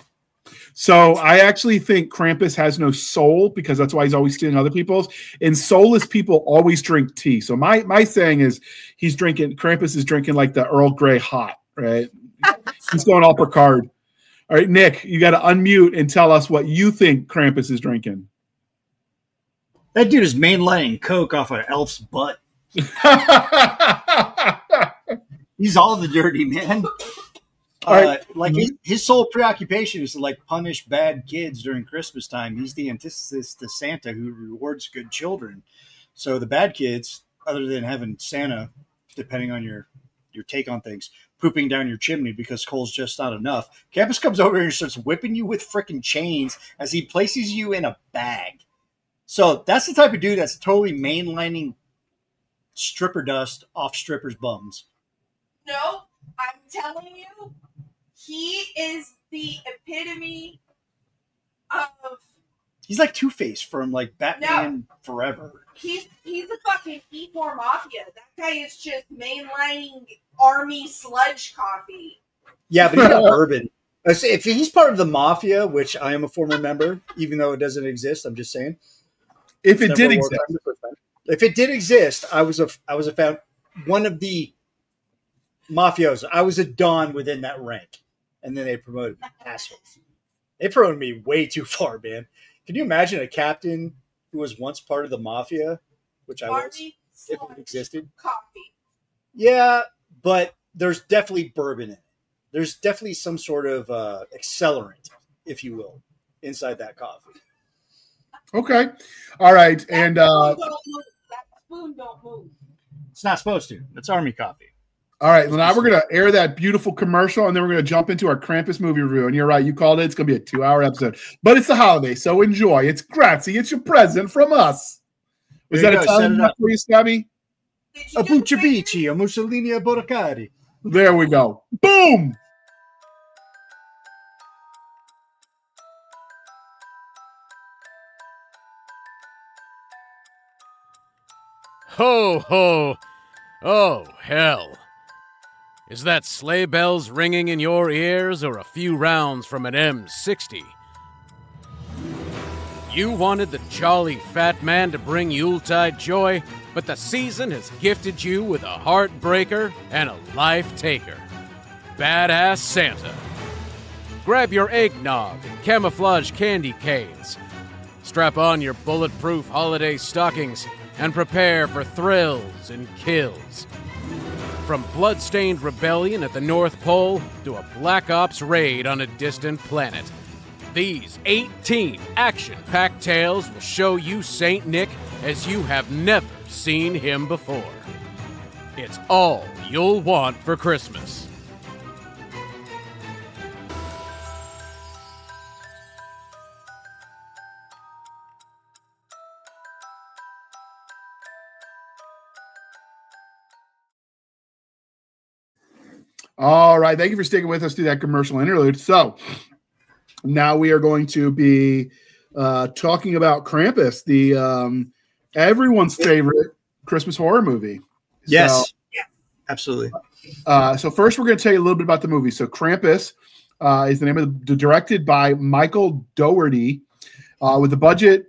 So I actually think Krampus has no soul, because that's why he's always stealing other people's. And soulless people always drink tea. So my saying is Krampus is drinking like the Earl Grey hot, right? He's going all Picard. All right, Nick, you got to unmute and tell us what you think Krampus is drinking. That dude is mainlining coke off an elf's butt. He's all the dirty, man. Like his sole preoccupation is to like punish bad kids during Christmas time. He's the antithesis to Santa, who rewards good children. So the bad kids, other than having Santa, depending on your take on things, pooping down your chimney because coal's just not enough. Krampus comes over and starts whipping you with freaking chains as he places you in a bag. So that's the type of dude that's totally mainlining stripper dust off strippers' bums. No, I'm telling you, he is the epitome of... He's like Two-Face from like Batman Forever. He's a fucking E4 Mafia. That guy is just mainlining army sludge coffee. Yeah, but he's got bourbon. If he's part of the Mafia, which I am a former member, even though it doesn't exist, I'm just saying. If it did exist. If it did exist, I was one of the mafiosos. I was a don within that rank. And then they promoted me. Assholes. They promoted me way too far, man. Can you imagine a captain who was once part of the Mafia, which I was, if it existed? Coffee. Yeah, but there's definitely bourbon in it. There's definitely some sort of accelerant, if you will, inside that coffee. Okay. All right. And that spoon don't move. It's not supposed to. It's army coffee. all right. Now we're going to air that beautiful commercial, and then we're going to jump into our Krampus movie review. And you're right. You called it. It's going to be a 2-hour episode. But it's the holiday, so enjoy. It's grazie. It's your present from us. Was that a time enough for you, Scabby? A Bucciabici, a Mussolini, a Boracari. There we go. Boom! Ho, ho! Oh, hell. Is that sleigh bells ringing in your ears or a few rounds from an M60? You wanted the jolly fat man to bring Yuletide joy, but the season has gifted you with a heartbreaker and a life taker. Badass Santa. Grab your eggnog and camouflage candy canes. Strap on your bulletproof holiday stockings and prepare for thrills and kills. From bloodstained rebellion at the North Pole to a Black Ops raid on a distant planet, these 18 action-packed tales will show you Saint Nick as you have never seen him before. It's all you'll want for Christmas. All right. Thank you for sticking with us through that commercial interlude. So now we are going to be talking about Krampus, the everyone's favorite Christmas horror movie. Yes. So, yeah, absolutely. So first we're going to tell you a little bit about the movie. So Krampus is the name of directed by Michael Dougherty with a budget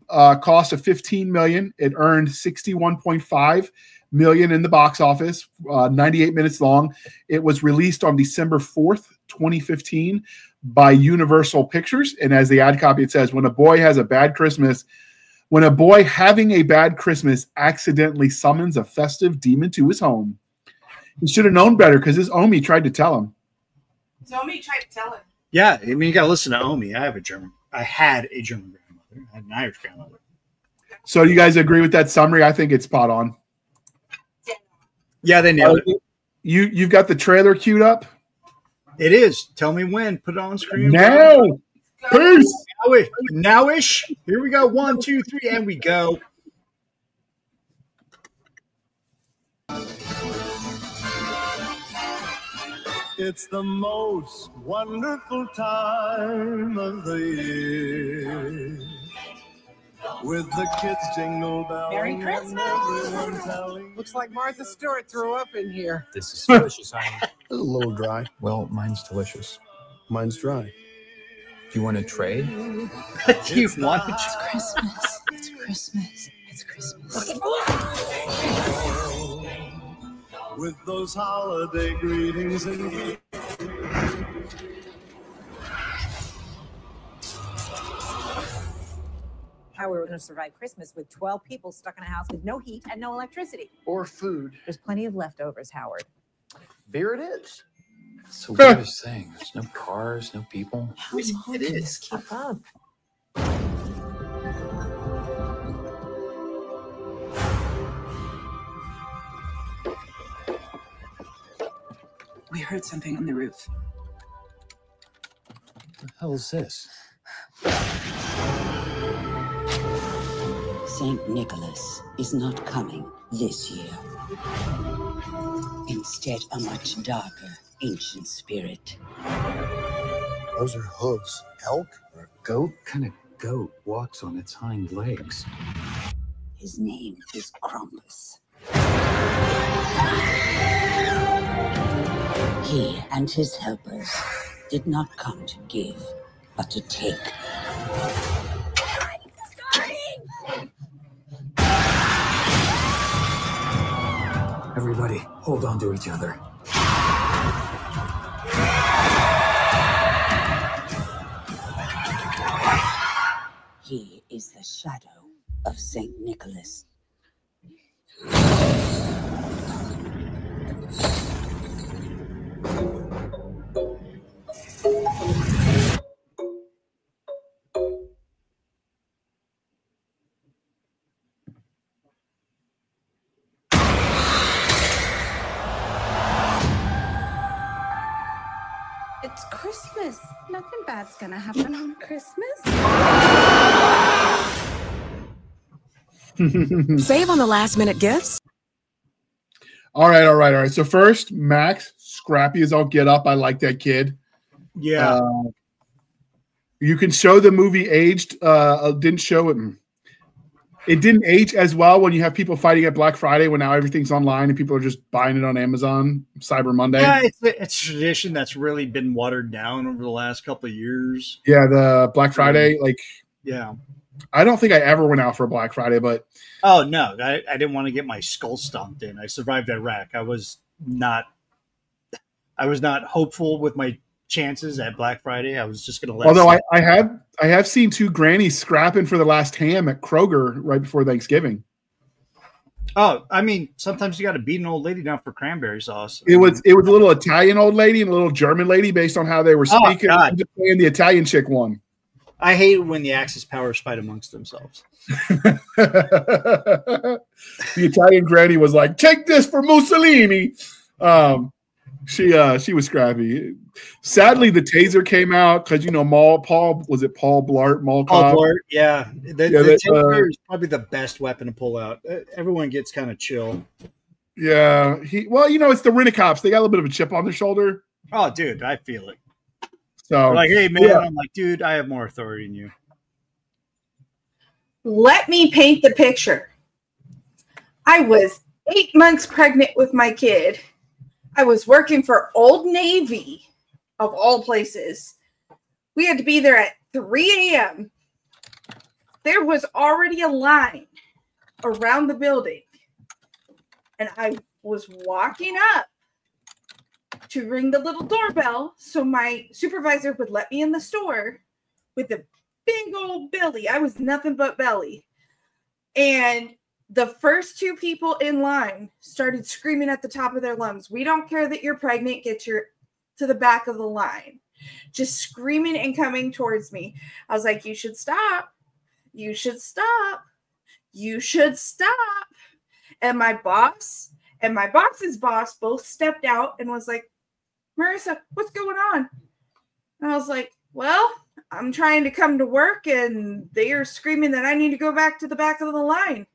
cost of $15 million. It earned $61.5 million in the box office, 98 minutes long. It was released on December 4th, 2015 by Universal Pictures. And as the ad copy, it says, when a boy having a bad Christmas accidentally summons a festive demon to his home. He should have known better because his Omi tried to tell him. Yeah, I mean, you got to listen to Omi. I had a German grandmother. I had an Irish grandmother. So you guys agree with that summary? I think it's spot on. Yeah, they nailed it. You've got the trailer queued up? It is. Tell me when. Put it on screen. Now. Peace. Nowish. Here we go. 1, 2, 3, and we go. It's the most wonderful time of the year. With the kids jingle bells. Merry Christmas! Looks like Martha Stewart threw up in here. This is delicious, honey. A little dry. Well, mine's delicious. Mine's dry. Do you want to trade? Do you want to? It's Christmas. It's Christmas. It's Christmas. With those holiday greetings and how we were going to survive Christmas with 12 people stuck in a house with no heat and no electricity. Or food. There's plenty of leftovers, Howard. There it is. It's the weirdest thing. There's no cars, no people. How long can this keep up? We heard something on the roof. What the hell is this? Saint Nicholas is not coming this year. Instead, a much darker, ancient spirit. Those are hooves. Elk? Or a goat? What kind of goat walks on its hind legs? His name is Krampus. He and his helpers did not come to give, but to take. Everybody, hold on to each other. He is the shadow of Saint Nicholas. It's Christmas. Nothing bad's gonna happen on Christmas. Save on the last minute gifts. All right. So first, Max, scrappy as all get up. I like that kid. Yeah. You can show the movie aged. Didn't show it. It didn't age as well when you have people fighting at Black Friday when now everything's online and people are just buying it on Amazon, Cyber Monday. Yeah, it's a tradition that's really been watered down over the last couple of years. Yeah, the Black Friday, yeah. I don't think I ever went out for Black Friday, but Oh no, I didn't want to get my skull stomped in. I survived Iraq. I was not hopeful with my chances at Black Friday. I was just going to let. Although I have seen two grannies scrapping for the last ham at Kroger right before Thanksgiving. Oh, I mean, sometimes you got to beat an old lady down for cranberry sauce. It was a little Italian old lady and a little German lady based on how they were speaking. God. And the Italian chick won. I hate when the Axis powers fight amongst themselves. The Italian granny was like, "Take this for Mussolini." She was scrappy. Sadly, the taser came out because Paul Blart? Mall Paul Cop? Blart, yeah. The taser is probably the best weapon to pull out. Everyone gets kind of chill. Yeah, it's the Rent-A-Cops. They got a little bit of a chip on their shoulder. Oh, dude, I feel it. So they're like, hey man, yeah. I'm like, dude, I have more authority than you. Let me paint the picture. I was 8 months pregnant with my kid. I was working for Old Navy, of all places. We had to be there at 3 a.m. There was already a line around the building. And I was walking up to ring the little doorbell so my supervisor would let me in the store with a big old belly. I was nothing but belly. And the first two people in line started screaming at the top of their lungs, "We don't care that you're pregnant. Get to the back of the line." Just screaming and coming towards me. I was like, "You should stop. You should stop. You should stop." And my boss and my boss's boss both stepped out and was like, "Marissa, what's going on?" And I was like, "Well, I'm trying to come to work and they are screaming that I need to go back to the back of the line."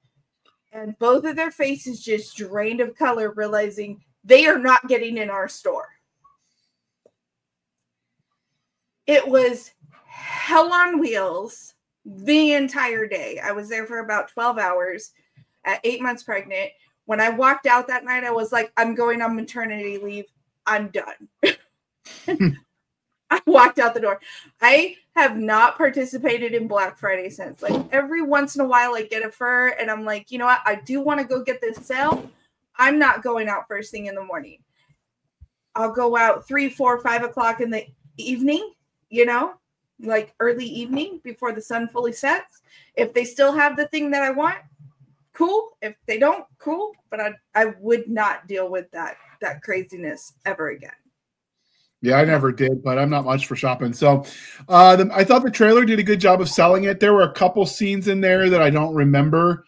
And both of their faces just drained of color, realizing they are not getting in our store. It was hell on wheels the entire day. I was there for about 12 hours at 8 months pregnant. When I walked out that night, I was like, I'm going on maternity leave. I'm done. I walked out the door. I have not participated in Black Friday since. Like every once in a while, I get a fur and I'm like, you know what? I do want to go get this sale. I'm not going out first thing in the morning. I'll go out 3, 4, 5 o'clock in the evening, like early evening before the sun fully sets. If they still have the thing that I want, cool. If they don't, cool. But I would not deal with that craziness ever again. Yeah, I never did, but I'm not much for shopping. So I thought the trailer did a good job of selling it. There were a couple scenes in there that I don't remember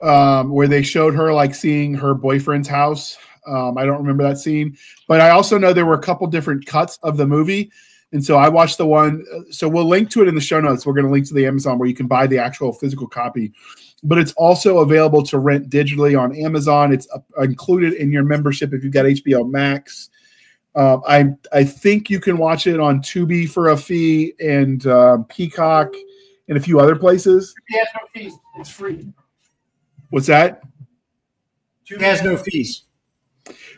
where they showed her like seeing her boyfriend's house. I don't remember that scene, but I also know there were a couple different cuts of the movie. And so I watched the one. So we'll link to it in the show notes. We're going to link to the Amazon where you can buy the actual physical copy, but it's also available to rent digitally on Amazon. It's included in your membership if you've got HBO Max. I think you can watch it on Tubi for a fee and Peacock and a few other places. It has no fees. It's free. What's that? It has no fees.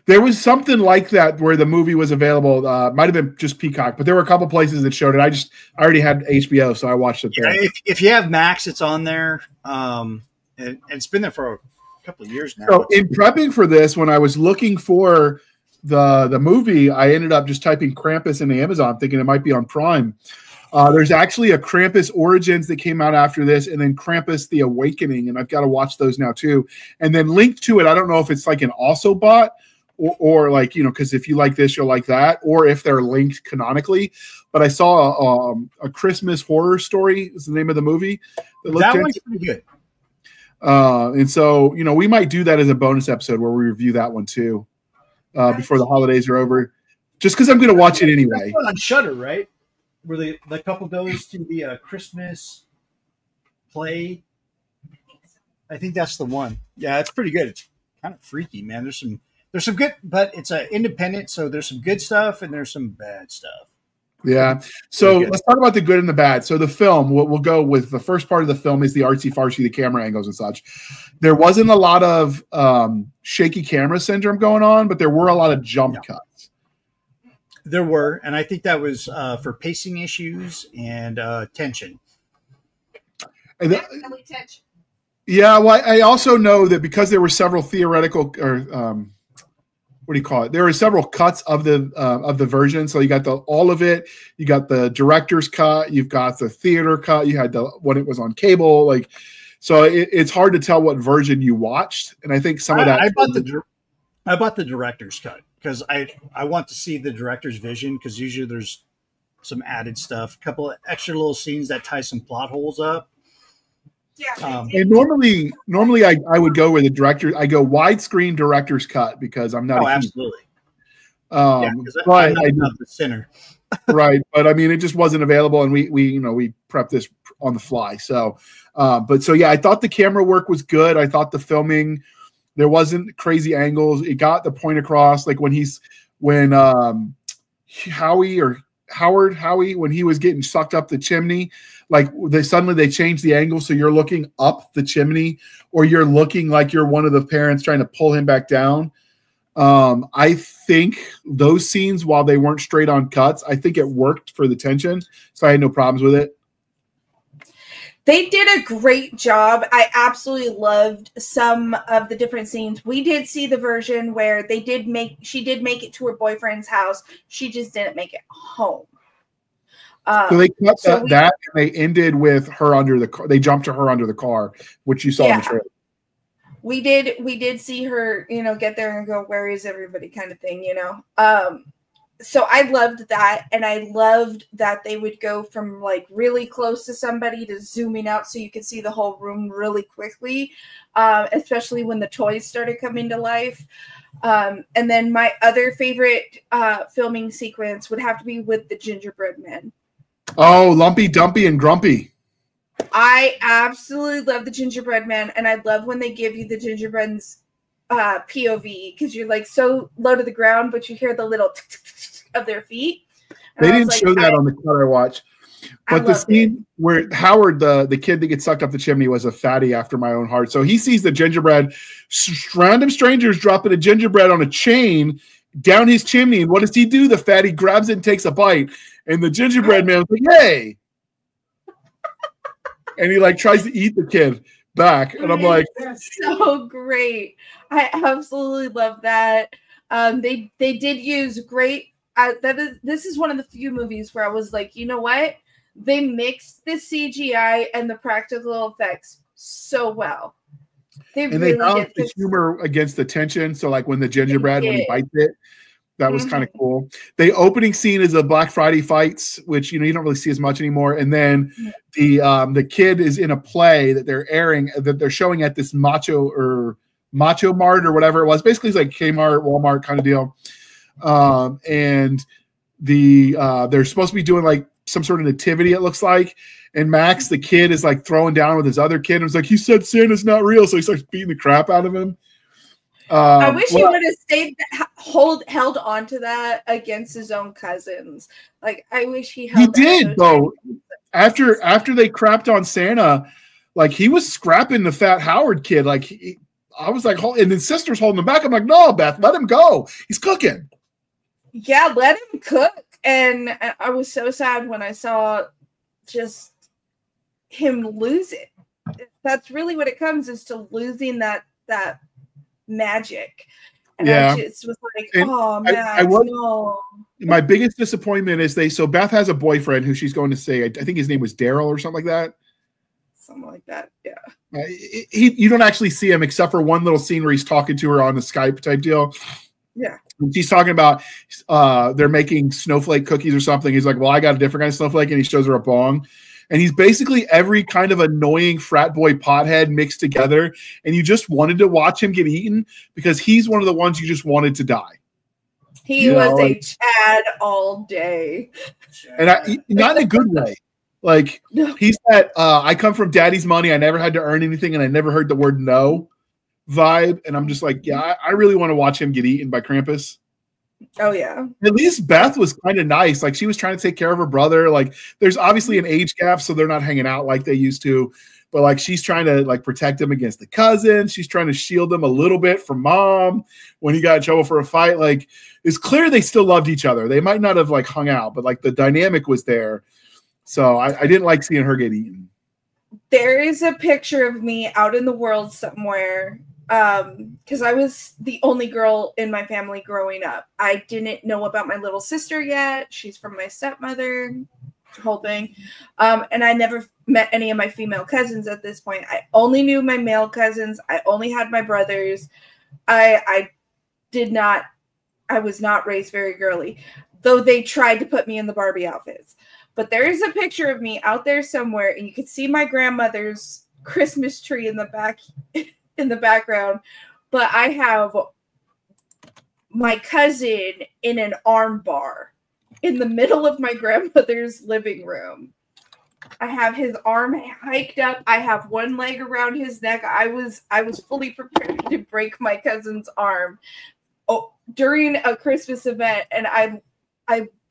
There was something like that where the movie was available. Might have been just Peacock, but there were a couple places that showed it. I already had HBO, so I watched it there. Yeah, if you have Max, it's on there. And it's been there for a couple of years now. So in prepping for this, when I was looking for the movie, I ended up just typing Krampus into Amazon, thinking it might be on Prime. There's actually a Krampus Origins that came out after this, and then Krampus The Awakening, and I've got to watch those now too. And then linked to it, I don't know if it's like an also bought or like, you know, because if you like this, you'll like that, or if they're linked canonically. But I saw a Christmas Horror Story is the name of the movie. That one's pretty good. And so, you know, we might do that as a bonus episode where we review that one too before the holidays are over, just because I'm going to watch it anyway. On Shudder, right? Where the couple goes to the Christmas play. I think that's the one. Yeah, it's pretty good. It's kind of freaky, man. There's some good, but it's independent, so there's some good stuff and there's some bad stuff. Yeah. So let's talk about the good and the bad. So the film, we'll go with the first part of the film is the artsy-fartsy, the camera angles and such. There wasn't a lot of shaky camera syndrome going on, but there were a lot of jump cuts. There were, and I think that was for pacing issues and tension. Yeah, well, I also know that because there were several theoretical or what do you call it? There were several cuts of the version. So you got all of it. You got the director's cut. You've got the theater cut. You had when it was on cable. Like, so it's hard to tell what version you watched. And I think some of that. I bought the director's cut because I want to see the director's vision, because usually there's some added stuff, a couple of extra little scenes that tie some plot holes up. Yeah. And normally I would go with the director. I go widescreen director's cut because I'm not. Absolutely. But I'm not the sinner. Right, but I mean, it just wasn't available, and we prepped this on the fly. So, yeah, I thought the camera work was good. I thought the filming, there wasn't crazy angles. It got the point across. Like when Howie, when he was getting sucked up the chimney, like suddenly they changed the angle, so you're looking up the chimney, or you're looking like you're one of the parents trying to pull him back down. I think those scenes, while they weren't straight on cuts, I think it worked for the tension, so I had no problems with it. They did a great job. I absolutely loved some of the different scenes. We did see the version where she did make it to her boyfriend's house. She just didn't make it home. So they cut that, and they ended with her under the car. They jumped to her under the car, which you saw in the trailer. We did see her, get there and go, where is everybody kind of thing, So I loved that, and I loved that they would go from like really close to somebody to zooming out so you could see the whole room really quickly, especially when the toys started coming to life. And then my other favorite filming sequence would have to be with the gingerbread men. Oh, Lumpy, Dumpy, and Grumpy. I absolutely love the gingerbread man, and I love when they give you the gingerbread's POV, because you're like so low to the ground, but you hear the little of their feet. And they didn't show that on the cut I watched. But the scene where Howard, the kid that gets sucked up the chimney, was a fatty after my own heart. So he sees the gingerbread, random strangers dropping a gingerbread on a chain down his chimney. And what does he do? The fatty grabs it and takes a bite. And the gingerbread man was like, hey. And he like tries to eat the kid back. And I'm like, so great. I absolutely love that. They did use great. This is one of the few movies where I was like, you know what? They mixed the CGI and the practical effects so well. They balanced the humor against the tension. So like when the gingerbread, when he bites it, that was kind of cool. The opening scene is the Black Friday fights, which you don't really see as much anymore. And then the kid is in a play that they're airing, that they're showing at this macho or Macho Mart or whatever it was. Basically, it's like Kmart, Walmart kind of deal. And they're supposed to be doing like some sort of nativity, it looks like. And Max, the kid, is like throwing down with his other kid. And it's like, he said Santa's not real. So he starts beating the crap out of him. I wish he would have stayed, held on to that against his own cousins. Like, I wish he held. He did, though. After they crapped on Santa, like, he was scrapping the fat Howard kid. Like, I was like, and his sister's holding him back. I'm like, no, Beth, let him go. He's cooking. Yeah, let him cook. And I was so sad when I saw just him lose it. That's really what it comes is to losing that magic. And I just was like, oh, Max, no. My biggest disappointment is Beth has a boyfriend who she's going to say, I think his name was Daryl or something like that. Something like that, yeah. You don't actually see him except for one little scene where he's talking to her on the Skype type deal. Yeah. And she's talking about they're making snowflake cookies or something. He's like, well, I got a different kind of snowflake, and he shows her a bong. And he's basically every kind of annoying frat boy pothead mixed together. And you just wanted to watch him get eaten because he's one of the ones you just wanted to die. He was a Chad all day. And not in a good way. Like, he's that I come from daddy's money. I never had to earn anything, and I never heard the word no vibe. And I'm just like, yeah, I really want to watch him get eaten by Krampus. Oh, yeah. At least Beth was kind of nice. Like, she was trying to take care of her brother. Like, there's obviously an age gap, so they're not hanging out like they used to. But, like, she's trying to, like, protect him against the cousin. She's trying to shield him a little bit from mom when he got in trouble for a fight. Like, it's clear they still loved each other. They might not have, like, hung out, but, like, the dynamic was there. So I didn't like seeing her get eaten. There is a picture of me out in the world somewhere because I was the only girl in my family growing up. I didn't know about my little sister yet. She's from my stepmother, whole thing. And I never met any of my female cousins at this point. I only knew my male cousins. I only had my brothers. I was not raised very girly, though they tried to put me in the Barbie outfits. But there is a picture of me out there somewhere, and you can see my grandmother's Christmas tree in the background. But I have my cousin in an arm bar in the middle of my grandmother's living room. I have his arm hiked up. I have one leg around his neck. I was fully prepared to break my cousin's arm during a Christmas event, and I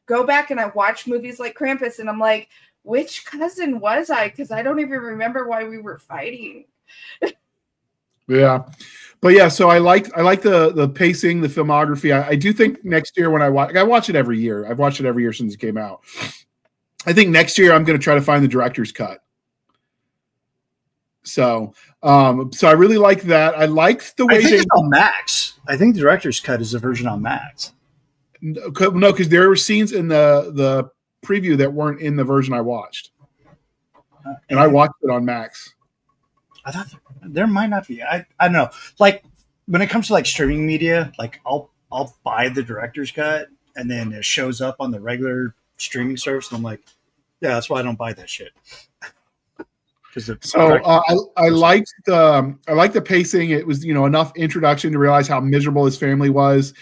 go back and I watch movies like Krampus, and I'm like, which cousin was I? Because I don't even remember why we were fighting. Yeah. But yeah, so I like the pacing, the filmography. I do think next year when I watch it every year. I've watched it every year since it came out. I think next year I'm going to try to find the director's cut. So I really like that. I like the way I think it's on Max. I think the director's cut is a version on Max. No, because there were scenes in the preview that weren't in the version I watched, and I watched it on Max. I thought there might not be. I don't know. Like, when it comes to like streaming media, like I'll buy the director's cut, and then it shows up on the regular streaming service, and I'm like, yeah, that's why I don't buy that shit. I liked the pacing. It was enough introduction to realize how miserable his family was.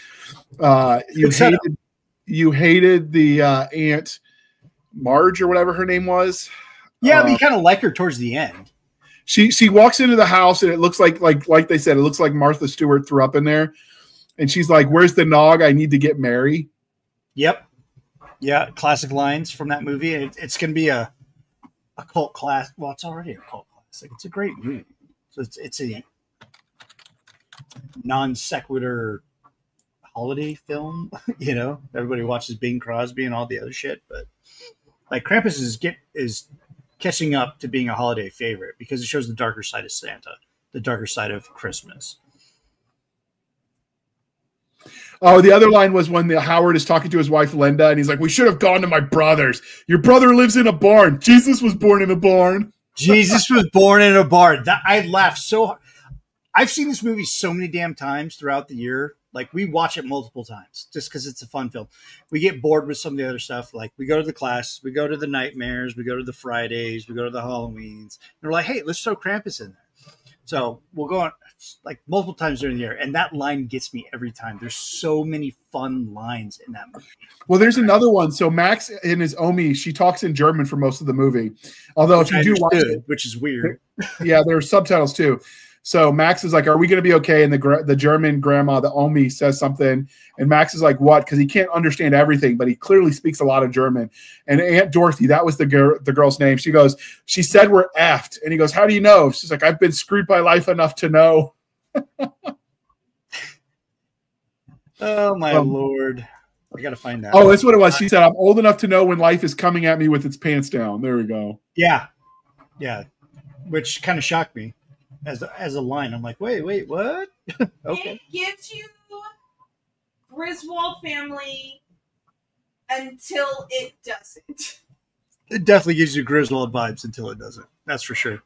You hated the Aunt Marge or whatever her name was. Yeah, but you kind of like her towards the end. She walks into the house and it looks like they said, it looks like Martha Stewart threw up in there, and she's like, "Where's the nog? I need to get Mary." Yep. Yeah, classic lines from that movie. It's going to be a cult class. Well, it's already a cult classic. It's a great movie. So it's a non sequitur holiday film. Everybody watches Bing Crosby and all the other shit, but like Krampus is catching up to being a holiday favorite because it shows the darker side of Santa, the darker side of Christmas. Oh, the other line was when Howard is talking to his wife Linda, and he's like, "We should have gone to my brother's. Your brother lives in a barn. Jesus was born in a barn." Jesus was born in a barn. I laughed so hard. I've seen this movie so many damn times throughout the year. Like, we watch it multiple times just because it's a fun film. We get bored with some of the other stuff. Like, we go to the class, we go to the nightmares, we go to the Fridays, we go to the Halloweens. And we're like, hey, let's throw Krampus in there. So we'll go on like multiple times during the year, and that line gets me every time. There's so many fun lines in that movie. Well, there's another one. So Max and his Omi, she talks in German for most of the movie. Although if you do watch it, which is weird. Yeah, there are subtitles too. So Max is like, "Are we going to be okay?" And the German grandma, the Omi, says something, and Max is like, "What?" Because he can't understand everything, but he clearly speaks a lot of German. And Aunt Dorothy, that was the girl's name. She goes, "She said we're effed," and he goes, "How do you know?" She's like, "I've been screwed by life enough to know." Oh my Lord! I gotta find that. Oh, that's what it was. She said, "I'm old enough to know when life is coming at me with its pants down." There we go. Yeah, which kind of shocked me as a line. I'm like, wait, what? Okay. It gives you Griswold family until it doesn't. It definitely gives you Griswold vibes until it doesn't. That's for sure.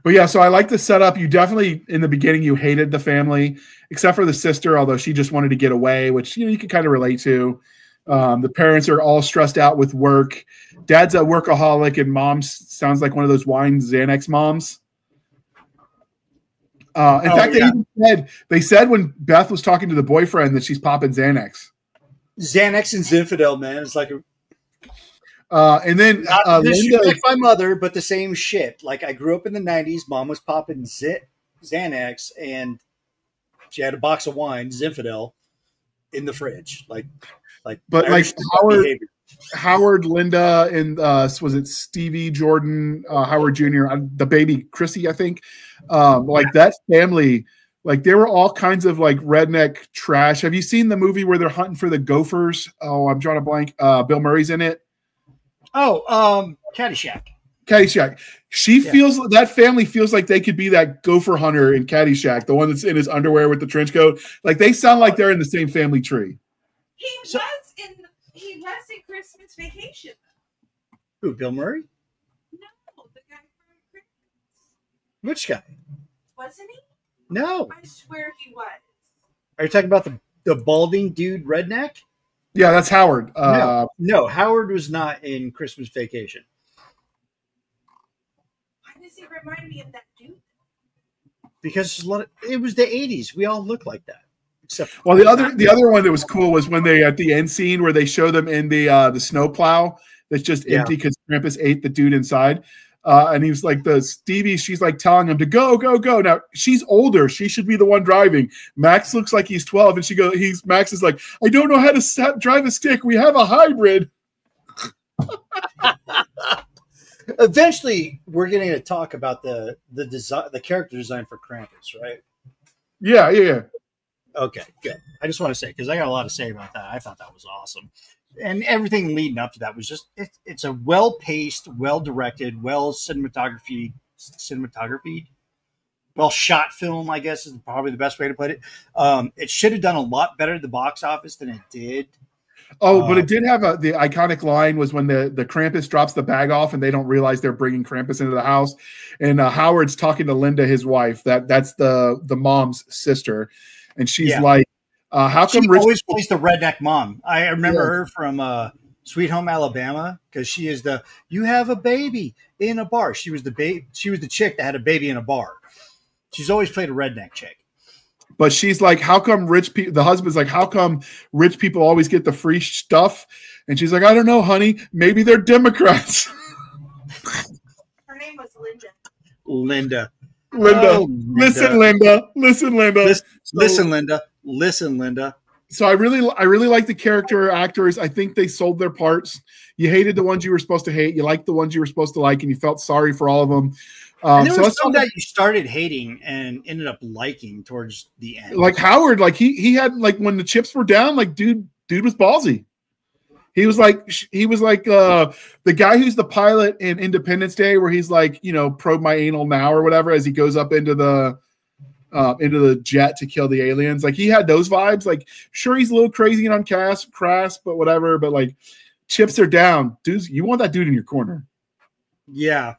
But yeah, so I like the setup. You definitely, in the beginning, you hated the family, except for the sister, although she just wanted to get away, which, you can kind of relate to. The parents are all stressed out with work. Dad's a workaholic, and mom sounds like one of those wine Xanax moms. In fact, they said when Beth was talking to the boyfriend that she's popping Xanax. Xanax and Zinfandel, man. It's like and then Linda, like my mother, but the same shit. Like I grew up in the 90s. Mom was popping Xanax, and she had a box of wine, Zinfandel, in the fridge. But Howard, Linda, and was it Stevie, Jordan, Howard Jr., the baby Chrissy, I think. Like that family, like they were all kinds of like redneck trash. Have you seen the movie where they're hunting for the gophers? Oh, I'm drawing a blank. Bill Murray's in it. Oh, Caddyshack. That family feels like they could be that gopher hunter in Caddyshack, the one that's in his underwear with the trench coat. Like they sound like they're in the same family tree. He was in Christmas Vacation. Who, Bill Murray? No, the guy from Krampus. Which guy? Wasn't he? No. I swear he was. Are you talking about the balding dude redneck? Yeah, that's Howard. No, Howard was not in Christmas Vacation. Why does he remind me of that dude? Because it was the 80s. We all look like that. Well, the other one that was cool was when they at the end scene where they show them in the snowplow that's just empty because Krampus ate the dude inside. And he was like, Stevie, she's like telling him to go. Now she's older. She should be the one driving. Max looks like he's 12. And Max is like, I don't know how to drive a stick. We have a hybrid. Eventually we're getting to talk about the design, the character design for Krampus, right? Yeah. Okay, good. I just want to say, because I got a lot to say about that. I thought that was awesome. And everything leading up to that was just, it's a well-paced, well-directed, well-cinematography, well-shot film, I guess is probably the best way to put it. It should have done a lot better at the box office than it did. Oh, but it did have the iconic line was when the Krampus drops the bag off and they don't realize they're bringing Krampus into the house. And Howard's talking to Linda, his wife. That's the mom's sister. And she's like, how come Rich always plays the redneck mom? I remember her from Sweet Home Alabama, because she is you have a baby in a bar. She was the chick that had a baby in a bar. She's always played a redneck chick. But she's like, how come rich people, the husband's like, how come rich people always get the free stuff? And she's like, I don't know, honey. Maybe they're Democrats. Her name was Linda. Linda. Listen, Linda. Listen, Linda. So I really like the character actors. I think they sold their parts. You hated the ones you were supposed to hate. You liked the ones you were supposed to like, and you felt sorry for all of them. And there was some that you started hating and ended up liking towards the end. Like Howard, like he had, like, when the chips were down, like dude was ballsy. He was like the guy who's the pilot in Independence Day, where he's like, probe my anal now or whatever, as he goes up into the jet to kill the aliens. Like he had those vibes. Like, sure, he's a little crazy and crass, but whatever. But like, chips are down, dudes. You want that dude in your corner. Yeah.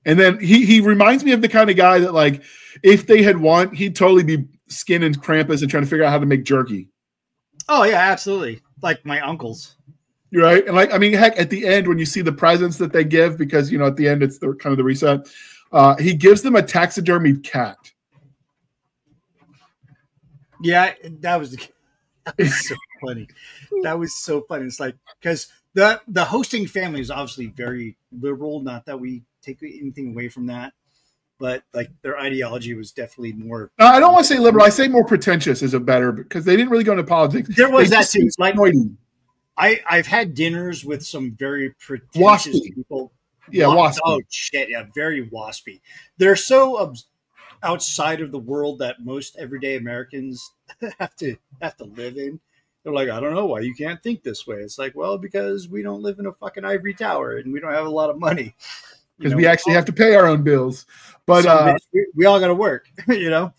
And then he reminds me of the kind of guy that, like, if they had won, he'd totally be skinning Krampus and trying to figure out how to make jerky. Oh yeah, absolutely. Like my uncles. Right. And like, I mean, heck, at the end, when you see the presents that they give, because, at the end, it's kind of the reset. He gives them a taxidermied cat. Yeah, that was so funny. That was so funny. It's like, because the hosting family is obviously very liberal. Not that we take anything away from that, but like their ideology was definitely more. I don't want to say liberal. I say more pretentious is a better, because they didn't really go into politics. There was They that too. Like, annoyed. I've had dinners with some very pretentious Waspy. people. Yeah, waspy. Oh shit! Yeah, very waspy. They're so outside of the world that most everyday Americans have to live in. They're like, I don't know why you can't think this way. It's like, well, because we don't live in a fucking ivory tower and we don't have a lot of money. Because we actually have to pay our own bills. But we all got to work, you know.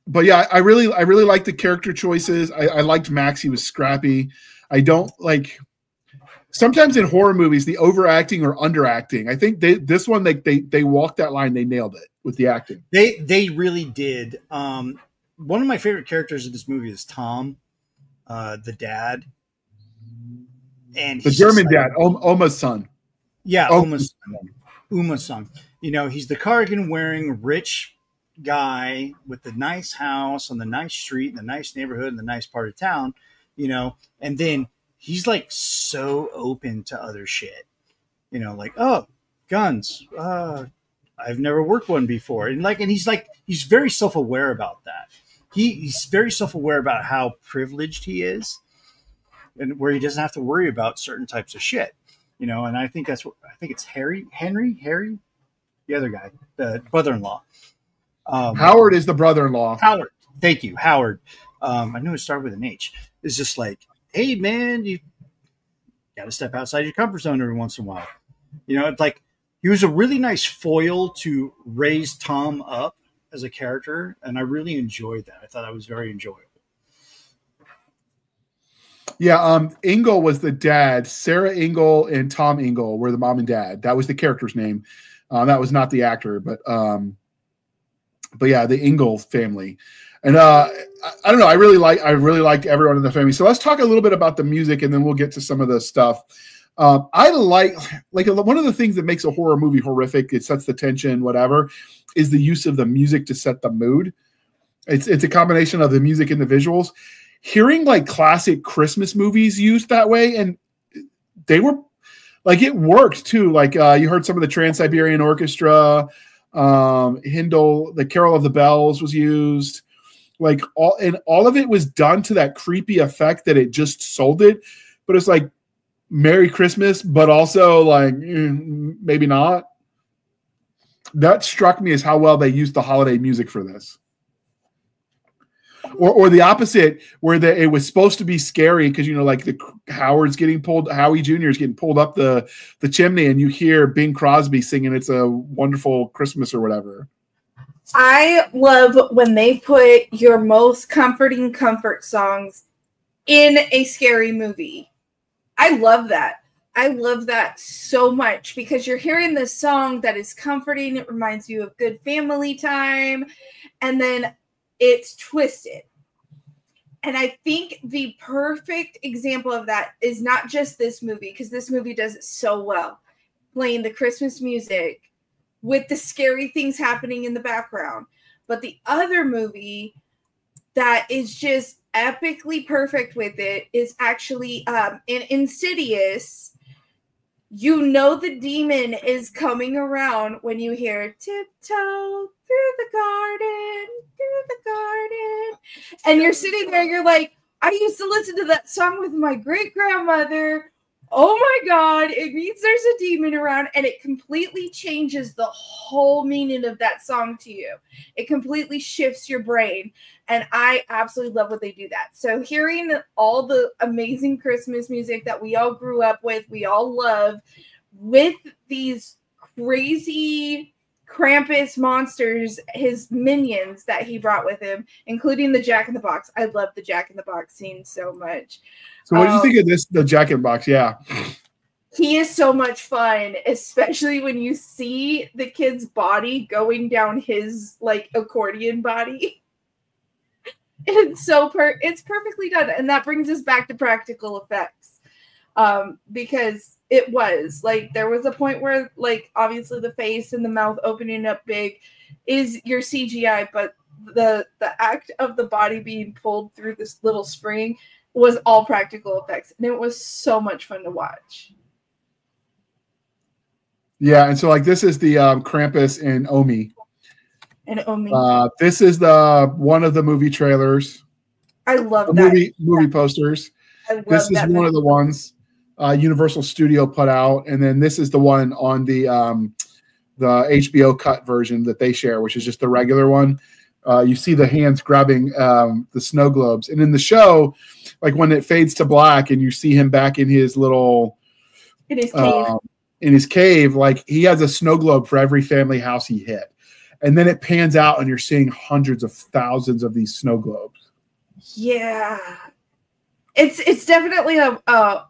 But yeah, I really liked the character choices. I liked Max. He was scrappy. I don't like. Sometimes in horror movies, the overacting or underacting. I think this one they walked that line. They nailed it with the acting. They really did. One of my favorite characters in this movie is Tom, the dad, and the German dad, Oma's son. Yeah, Uma's son. You know, he's the cardigan wearing rich guy with the nice house on the nice street, in the nice neighborhood, in the nice part of town. You know, and then he's like so open to other shit. You know, like, oh, guns. I've never worked one before, and he's very self-aware about that. He's very self-aware about how privileged he is, and where he doesn't have to worry about certain types of shit. You know, and I think it's Henry, the other guy, the brother-in-law. Howard is the brother-in-law. Howard, thank you, Howard. I knew it started with an H. It's just like, hey man, you got to step outside your comfort zone every once in a while. You know, it's like he was a really nice foil to raise Tom up as a character, and I really enjoyed that. I thought that was very enjoyable. Yeah, Ingle was the dad. Sarah Ingle and Tom Ingle were the mom and dad. That was the character's name. That was not the actor, but yeah, the Ingle family. And I don't know. I really liked everyone in the family. So let's talk a little bit about the music, and then we'll get to some of the stuff. I like one of the things that makes a horror movie horrific. It sets the tension, whatever, is the use of the music to set the mood. It's a combination of the music and the visuals. Hearing like classic Christmas movies used that way, and they were like, it worked too. Like you heard some of the Trans-Siberian Orchestra, Handel, the Carol of the Bells was used. Like all of it was done to that creepy effect that it just sold it. But it's like Merry Christmas, but also like maybe not. That struck me as how well they used the holiday music for this. Or the opposite, where it was supposed to be scary because, you know, like Howie Jr. is getting pulled up the chimney, and you hear Bing Crosby singing "It's a Wonderful Christmas" or whatever. I love when they put your most comforting comfort songs in a scary movie. I love that. I love that so much because you're hearing this song that is comforting. It reminds you of good family time, and then it's twisted. And I think the perfect example of that is not just this movie, because this movie does it so well, playing the Christmas music with the scary things happening in the background. But the other movie that is just epically perfect with it is actually in Insidious. You know the demon is coming around when you hear tiptoe through the garden, and you're sitting there, you're like, I used to listen to that song with my great-grandmother. Oh my God, it means there's a demon around, and it completely changes the whole meaning of that song to you. It completely shifts your brain, and I absolutely love when they do that. So hearing all the amazing Christmas music that we all grew up with, we all love, with these crazy Krampus monsters, his minions that he brought with him, including the Jack in the Box. I love the Jack in the Box scene so much. So what did you think of this, the Jack in the Box? Yeah. He is so much fun, especially when you see the kid's body going down his like accordion body. It's it's perfectly done. And that brings us back to practical effects. Because It was like there was a point where like obviously the face and the mouth opening up big is your CGI, but the act of the body being pulled through this little spring was all practical effects, and it was so much fun to watch. Yeah, and so like this is the Krampus and Omi. And Omi. This is the one of the movie trailers. I love that movie posters. This is one of the ones Universal Studio put out, and then this is the one on the HBO cut version that they share, which is just the regular one. You see the hands grabbing the snow globes, and in the show, like when it fades to black, and you see him back in his little in his cave, like he has a snow globe for every family house he hit, and then it pans out, and you're seeing hundreds of thousands of these snow globes. Yeah, it's definitely a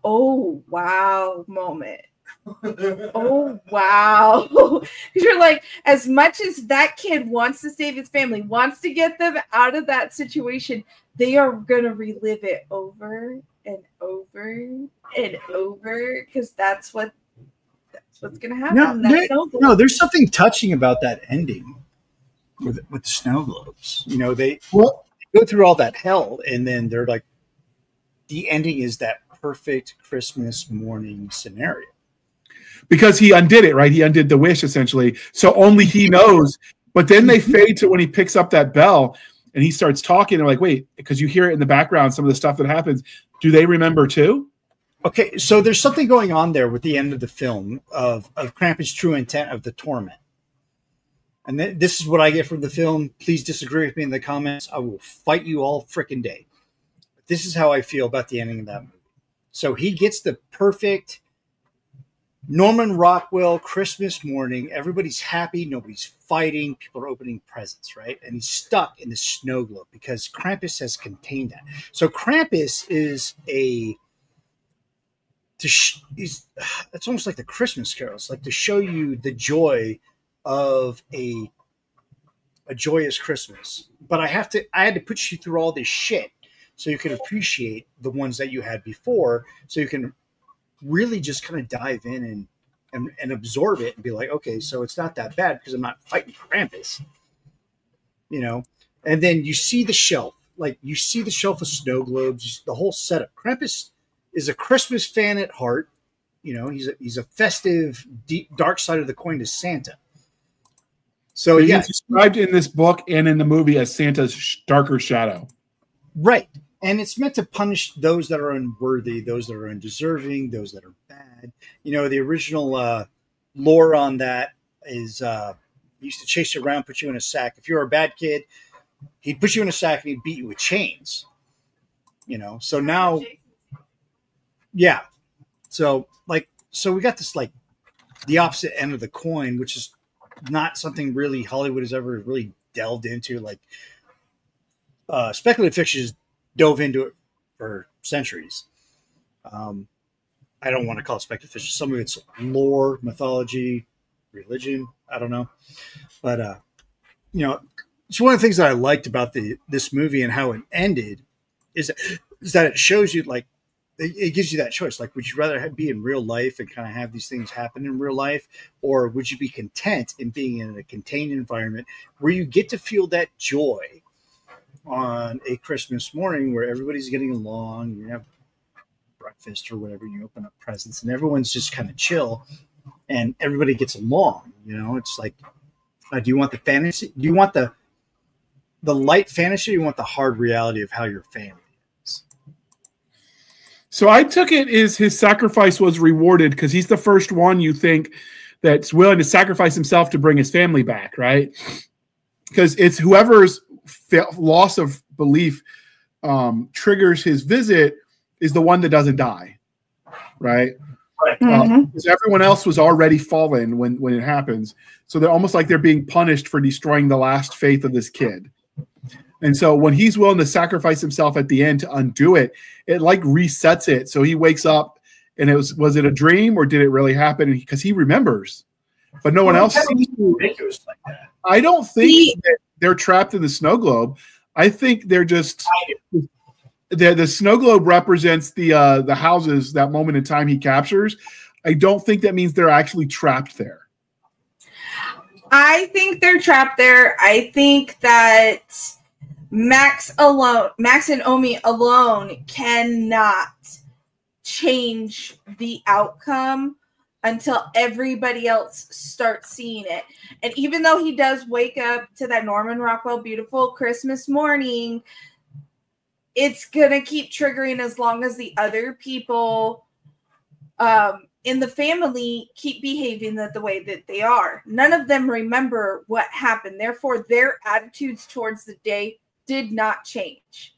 oh wow moment. Oh wow. Because you're like, as much as that kid wants to save his family, wants to get them out of that situation, they are gonna relive it over and over and over, because that's what's gonna happen. No, there's something touching about that ending with the snow globes. You know, they go through all that hell, and then they're like, the ending is that perfect Christmas morning scenario. Because he undid it, right? He undid the wish, essentially. So only he knows. But then they fade to when he picks up that bell and he starts talking. And like, wait, because you hear it in the background, some of the stuff that happens. Do they remember too? Okay, so there's something going on there with the end of the film of Krampus' true intent of the torment. And this is what I get from the film. Please disagree with me in the comments. I will fight you all frickin' day. This is how I feel about the ending of that movie. So he gets the perfect Norman Rockwell Christmas morning. Everybody's happy. Nobody's fighting. People are opening presents, right? And he's stuck in the snow globe because Krampus has contained that. So Krampus is it's almost like the Christmas carols, like to show you the joy of a joyous Christmas. But I had to put you through all this shit so you can appreciate the ones that you had before, so you can really just kind of dive in and absorb it and be like, okay, so it's not that bad because I'm not fighting Krampus, you know? And then you see the shelf, like you see the shelf of snow globes, the whole setup. Krampus is a Christmas fan at heart. You know, he's a festive, deep, dark side of the coin to Santa. So he's described in this book and in the movie as Santa's darker shadow. Right. And it's meant to punish those that are unworthy, those that are undeserving, those that are bad. You know, the original lore on that is he used to chase you around, put you in a sack. If you were a bad kid, he'd put you in a sack and he'd beat you with chains. You know, so now, yeah. So we got this like the opposite end of the coin, which is not something really Hollywood has ever really delved into. Like speculative fiction is dove into it for centuries. I don't want to call it speculative fiction. Some of it's lore, mythology, religion. I don't know. But, you know, it's one of the things that I liked about this movie and how it ended is that it shows you, like, it gives you that choice. Like, would you rather be in real life and kind of have these things happen in real life? Or would you be content in being in a contained environment where you get to feel that joy on a Christmas morning where everybody's getting along, you have breakfast or whatever, you open up presents and everyone's just kind of chill and everybody gets along, you know? It's like, do you want the fantasy? Do you want the light fantasy or do you want the hard reality of how your family is? So I took it as his sacrifice was rewarded because he's the first one you think that's willing to sacrifice himself to bring his family back, right? Because it's whoever's loss of belief triggers his visit is the one that doesn't die, right? Because everyone else was already fallen when it happens. So they're almost like they're being punished for destroying the last faith of this kid. And so when he's willing to sacrifice himself at the end to undo it, it like resets it. So he wakes up and was it a dream or did it really happen? Because he remembers, but no one else sees ridiculous like that. I don't think that they're trapped in the snow globe. I think they're just the snow globe represents the houses, that moment in time he captures. I don't think that means they're actually trapped there. I think they're trapped there. I think that Max and Omi alone cannot change the outcome until everybody else starts seeing it. And even though he does wake up to that Norman Rockwell beautiful Christmas morning, it's gonna keep triggering as long as the other people in the family keep behaving the way that they are. None of them remember what happened. Therefore, their attitudes towards the day did not change.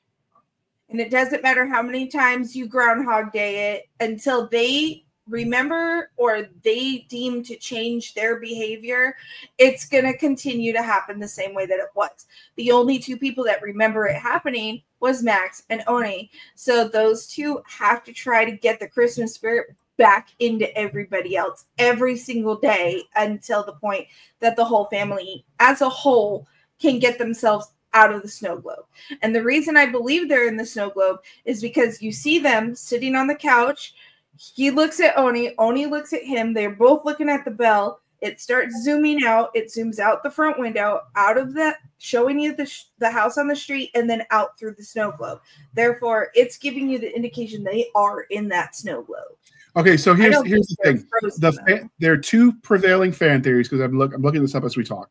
And it doesn't matter how many times you Groundhog Day it, until they remember or they deem to change their behavior, it's going to continue to happen the same way that it was. The only two people that remember it happening was Max and Oni. So those two have to try to get the Christmas spirit back into everybody else every single day until the point that the whole family as a whole can get themselves out of the snow globe. And the reason I believe they're in the snow globe is because you see them sitting on the couch. He looks at Oni. Oni looks at him. They're both looking at the bell. It starts zooming out. It zooms out the front window, out of that, showing you the house on the street, and then out through the snow globe. Therefore, it's giving you the indication they are in that snow globe. Okay, so here's the thing. There are two prevailing fan theories, because I'm looking this up as we talk.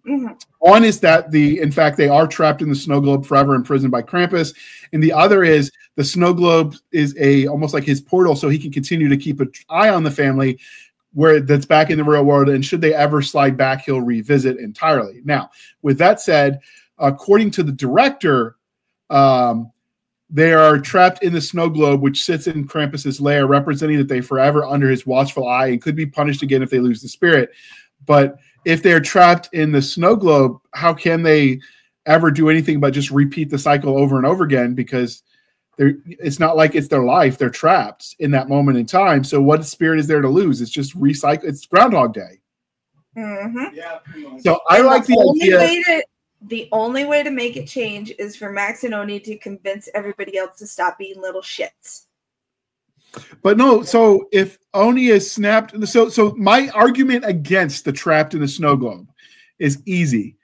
Mm-hmm. One is that in fact they are trapped in the snow globe forever, imprisoned by Krampus, and the other is the snow globe is almost like his portal, so he can continue to keep an eye on the family that's back in the real world, and should they ever slide back, he'll revisit entirely. Now, with that said, according to the director, they are trapped in the snow globe, which sits in Krampus's lair, representing that they forever under his watchful eye and could be punished again if they lose the spirit. But if they're trapped in the snow globe, how can they ever do anything but just repeat the cycle over and over again? Because it's not like it's their life. They're trapped in that moment in time. So what spirit is there to lose? It's just recycle. It's Groundhog Day. Mm-hmm. Yeah. So I like the idea. The only way to make it change is for Max and Oni to convince everybody else to stop being little shits. But no, so if Oni is snapped, so my argument against the trapped in the snow globe is easy.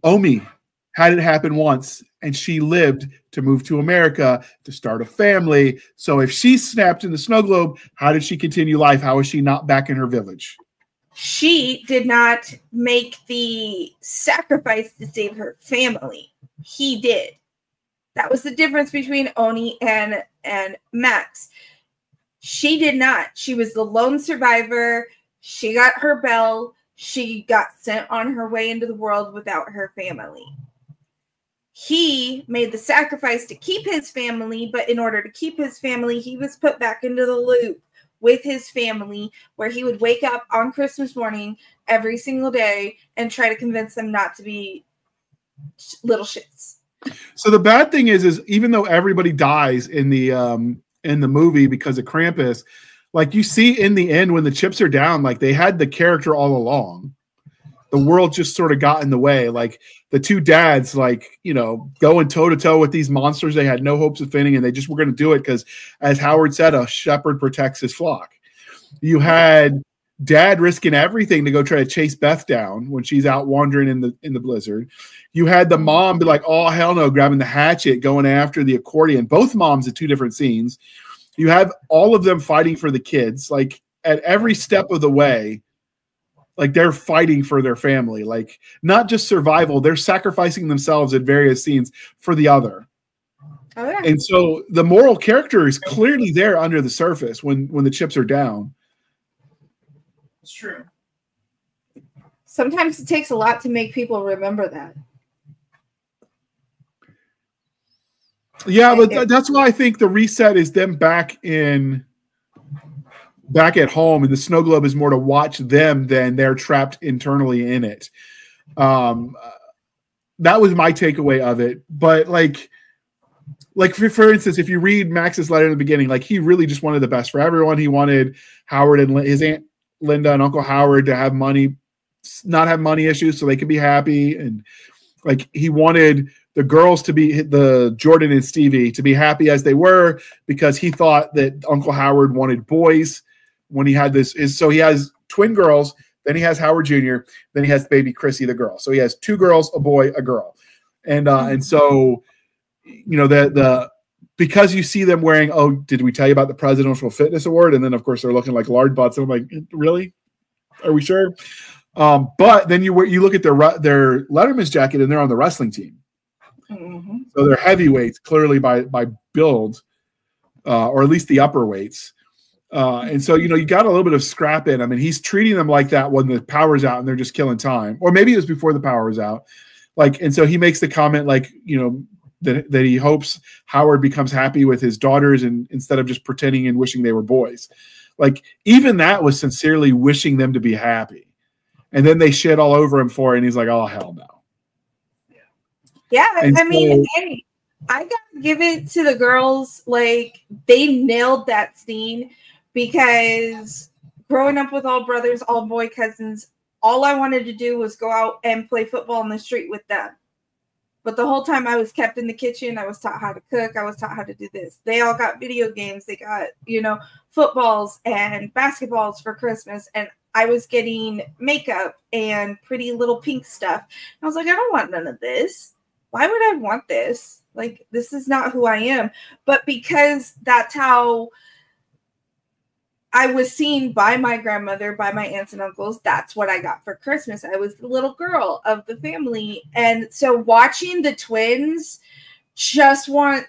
Omi had it happen once, and she lived to move to America to start a family. So if she snapped in the snow globe, how did she continue life? How is she not back in her village? She did not make the sacrifice to save her family. He did. That was the difference between Oni and Max. She did not. She was the lone survivor. She got her bell. She got sent on her way into the world without her family. He made the sacrifice to keep his family, but in order to keep his family, he was put back into the loop with his family, where he would wake up on Christmas morning every single day and try to convince them not to be little shits. So the bad thing is even though everybody dies in the movie because of Krampus, like you see in the end when the chips are down, like they had the character all along. The world just sort of got in the way. Like the two dads, like, going toe to toe with these monsters they had no hopes of winning, and they just were going to do it because, as Howard said, a shepherd protects his flock. You had Dad risking everything to go try to chase Beth down when she's out wandering in the blizzard. You had the mom be like, "Oh hell no," grabbing the hatchet, going after the accordion. Both moms at two different scenes. You have all of them fighting for the kids, like at every step of the way. Like they're fighting for their family, like not just survival. They're sacrificing themselves at various scenes for the other. Oh, yeah. And so the moral character is clearly there under the surface when the chips are down. It's true. Sometimes it takes a lot to make people remember that. Yeah, but that's why I think the reset is them back at home, and the snow globe is more to watch them than they're trapped internally in it. That was my takeaway of it. But like for instance, if you read Max's letter in the beginning, like he really just wanted the best for everyone. He wanted Howard and his Aunt Linda and Uncle Howard to have money, not have money issues, so they could be happy. And like he wanted the girls to be the Jordan and Stevie to be happy as they were, because he thought that Uncle Howard wanted boys when he had this is so he has twin girls, then he has Howard Jr., then he has baby Chrissy the girl. So he has 2 girls, a boy, a girl, and so the because you see them wearing, oh, did we tell you about the Presidential Fitness Award? And then of course they're looking like lard butts. And I'm like, really? Are we sure? But then you look at their Letterman's jacket and they're on the wrestling team. Mm-hmm. So they're heavyweights, clearly by build, or at least the upper weights. And so, you got a little bit of scrap in him, and he's treating them like that when the power's out and they're just killing time. Or maybe it was before the power was out. And so he makes the comment that he hopes Howard becomes happy with his daughters and instead of just pretending and wishing they were boys. Even that was sincerely wishing them to be happy. And then they shit all over him for it, and he's like, oh, hell no. Yeah, I mean, hey, I gotta give it to the girls. They nailed that scene, because growing up with all brothers, all boy cousins, all I wanted to do was go out and play football on the street with them. But the whole time I was kept in the kitchen, I was taught how to cook. I was taught how to do this. They all got video games. They got, footballs and basketballs for Christmas. And I was getting makeup and pretty little pink stuff. And I was like, I don't want none of this. Why would I want this? This is not who I am. But because that's how I was seen by my grandmother, by my aunts and uncles, that's what I got for Christmas. I was the little girl of the family. And so watching the twins just want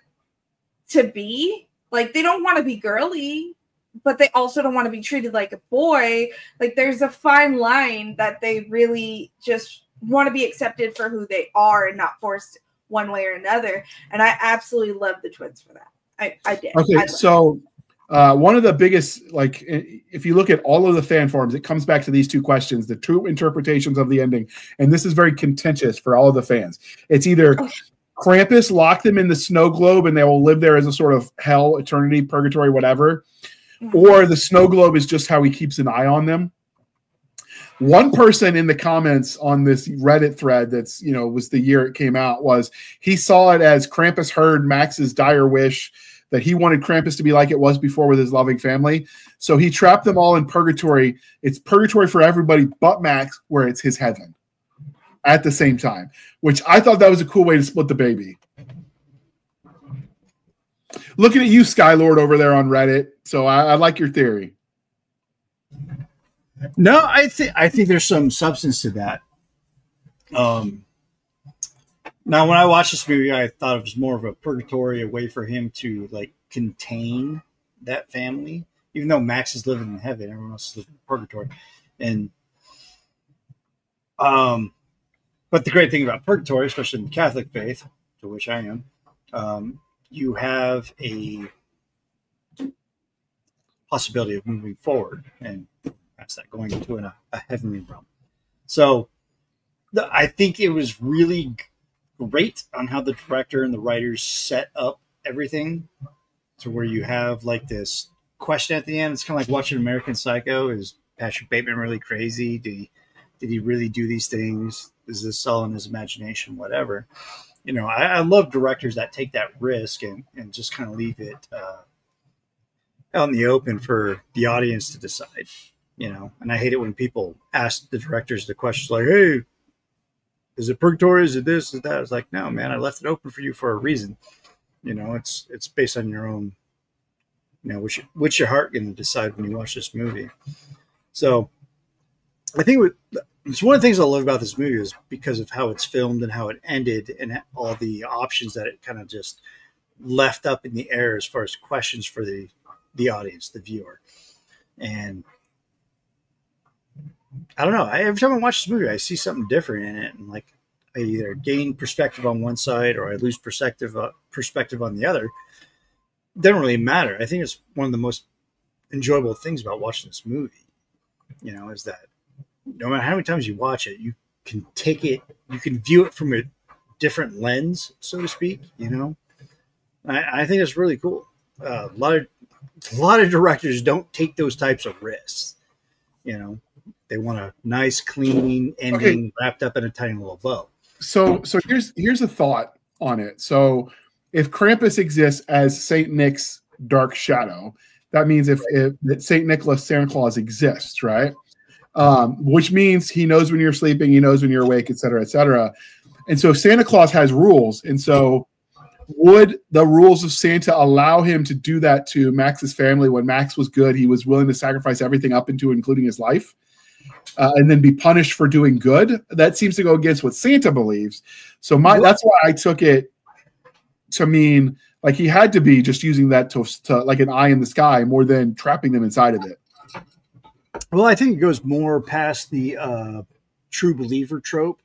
to be, they don't want to be girly, but they also don't want to be treated like a boy. There's a fine line that they really just want to be accepted for who they are and not forced one way or another. And I absolutely love the twins for that. I did. Okay, so one of the biggest, if you look at all of the fan forums, it comes back to these 2 questions, the 2 interpretations of the ending. And this is very contentious for all of the fans. It's either Krampus locked them in the snow globe and they will live there as a sort of hell, eternity, purgatory, whatever. Or the snow globe is just how he keeps an eye on them. One person in the comments on this Reddit thread that's, was the year it came out, was he saw it as Krampus heard Max's dire wish that he wanted Krampus to be like it was before with his loving family. So he trapped them all in purgatory. It's purgatory for everybody but Max, where it's his heaven at the same time, which I thought that was a cool way to split the baby. Looking at you, Skylord, over there on Reddit. So I like your theory. No, I think there's some substance to that. Now, when I watched this movie, I thought it was more of a purgatory, a way for him to contain that family. Even though Max is living in heaven, everyone else is living in purgatory. And but the great thing about purgatory, especially in the Catholic faith, to which I am, you have a possibility of moving forward, and that's that going into a heavenly realm. So I think it was really great on how the director and the writers set up everything to where you have this question at the end. It's kind of like watching American Psycho. Is Patrick Bateman really crazy? Did he really do these things? Is this all in his imagination? Whatever. I love directors that take that risk and just kind of leave it out in the open for the audience to decide. And I hate it when people ask the directors the questions like, hey, is it purgatory? Is it this? Is that? It's like, no, man, I left it open for you for a reason. It's based on your own, what's your heart going to decide when you watch this movie. So I think it's one of the things I love about this movie is because of how it's filmed and how it ended and all the options that it kind of just left up in the air as far as questions for the audience, the viewer. And I don't know. Every time I watch this movie, I see something different in it. And I either gain perspective on one side or I lose perspective on the other. It doesn't really matter. I think it's one of the most enjoyable things about watching this movie, is that no matter how many times you watch it, you can take it, you can view it from a different lens, so to speak. I think it's really cool. A lot of directors don't take those types of risks. They want a nice, clean ending wrapped up in a tiny little bow. So here's a thought on it. So if Krampus exists as Saint Nick's dark shadow, that means if that Saint Nicholas, Santa Claus exists, right? Which means he knows when you're sleeping, he knows when you're awake, et cetera, et cetera. And so Santa Claus has rules. And so would the rules of Santa allow him to do that to Max's family when Max was good? He was willing to sacrifice everything up into, including his life, and then be punished for doing good. That seems to go against what Santa believes. So that's why I took it to mean like he had to be just using that to like an eye in the sky more than trapping them inside of it. Well, I think it goes more past the true believer trope,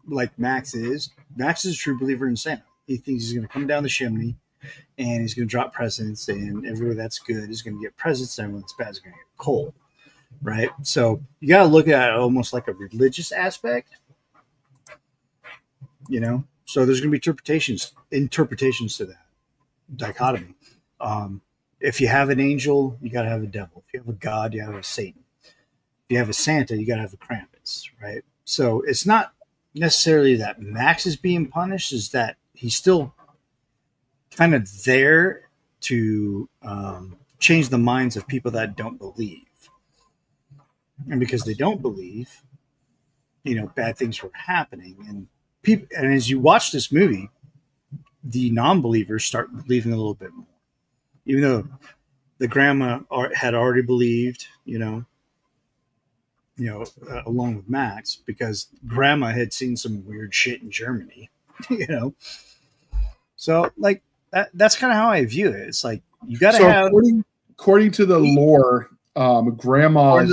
like Max is. Max is a true believer in Santa. He thinks he's going to come down the chimney and he's going to drop presents, and everywhere that's good is going to get presents, and everyone that's bad is going to get coal, right? So you got to look at it almost like a religious aspect, you know? So there's going to be interpretations to that dichotomy. If you have an angel, you got to have a devil. If you have a God, you have a Satan. If you have a Santa, you got to have a Krampus, right? So it's not necessarily that Max is being punished, is that he's still kind of there to change the minds of people that don't believe. And because they don't believe, you know, bad things were happening. And people, and as you watch this movie, the non-believers start believing a little bit more. Even though the grandma had already believed, along with Max, because grandma had seen some weird shit in Germany, So like that's kind of how I view it. It's like you got to have, according to the lore, Grandma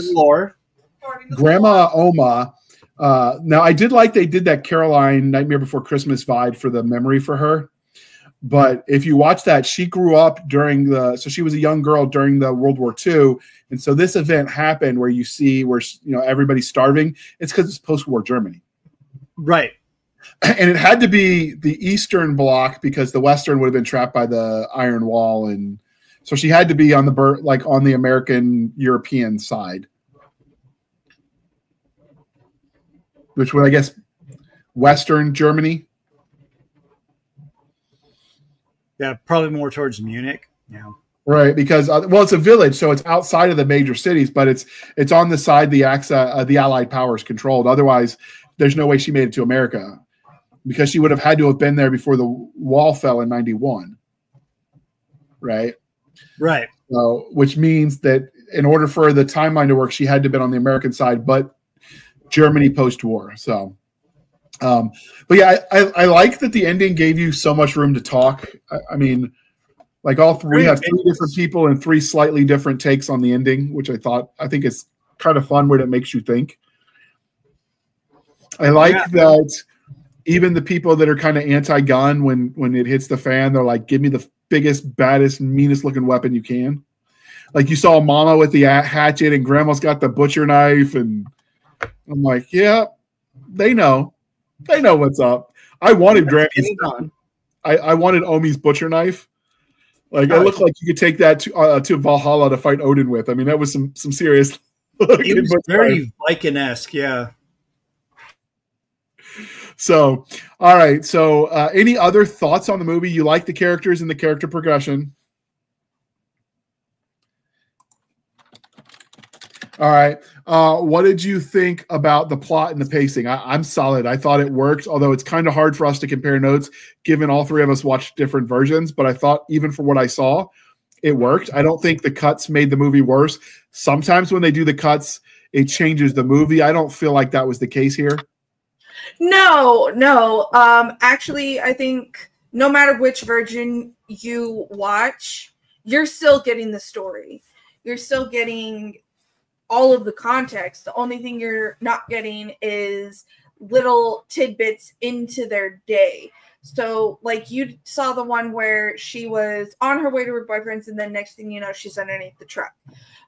Oma. Now I did like they did that Caroline Nightmare Before Christmas vibe for the memory for her. But if you watch that, she grew up so she was a young girl during the World War II. And so this event happened where you see where, everybody's starving. It's because it's post-war Germany. Right. And it had to be the Eastern Bloc because the Western would have been trapped by the Iron Wall. And so she had to be on the American European side, which would, I guess, Western Germany. Yeah, probably more towards Munich. Yeah, right. Because it's a village, so it's outside of the major cities, but it's on the side the Allied powers controlled. Otherwise, there's no way she made it to America because she would have had to have been there before the wall fell in 91. Right. Right. So, which means that in order for the timeline to work, she had to have been on the American side, but Germany post-war. So. But yeah, I like that the ending gave you so much room to talk. I mean, like all three have three different people and three slightly different takes on the ending, which I think is kind of fun where it makes you think. I like that even the people that are kind of anti-gun, when it hits the fan, they're like, give me the biggest, baddest, meanest looking weapon you can. Like you saw Mama with the hatchet and Grandma's got the butcher knife. And I'm like, yeah, they know. They know what's up. I wanted Grammy's. I wanted Omi's butcher knife. Like it looked like you could take that to Valhalla to fight Odin with. I mean, that was some serious. It was very Viking-esque, yeah. So, all right. So, any other thoughts on the movie? You like the characters and the character progression? All right. What did you think about the plot and the pacing? I'm solid. I thought it worked, although it's kind of hard for us to compare notes given all three of us watched different versions. But I thought even for what I saw, it worked. I don't think the cuts made the movie worse. Sometimes when they do the cuts, it changes the movie. I don't feel like that was the case here. No. Actually, I think no matter which version you watch, you're still getting the story. You're still getting all of the context. The only thing you're not getting is little tidbits into their day. So like you saw the one where she was on her way to her boyfriend's and then next thing you know, she's underneath the truck.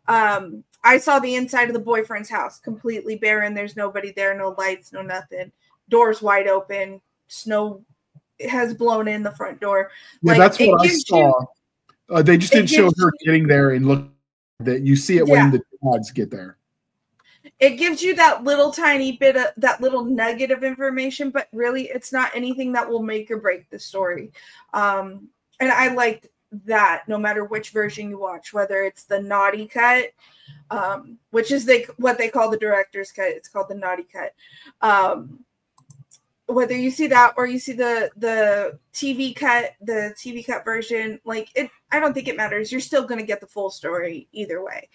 I saw the inside of the boyfriend's house, completely barren. There's nobody there, no lights, no nothing. Doors wide open. Snow has blown in the front door. Yeah, that's what I saw. They just didn't show her getting there and look. That you see it when the dogs get there. It gives you that little tiny bit of that little nugget of information, but really it's not anything that will make or break the story. And I liked that no matter which version you watch, whether it's the naughty cut, which is what they call the director's cut. It's called the naughty cut. Whether you see that or you see the TV cut version, like I don't think it matters. You're still going to get the full story either way.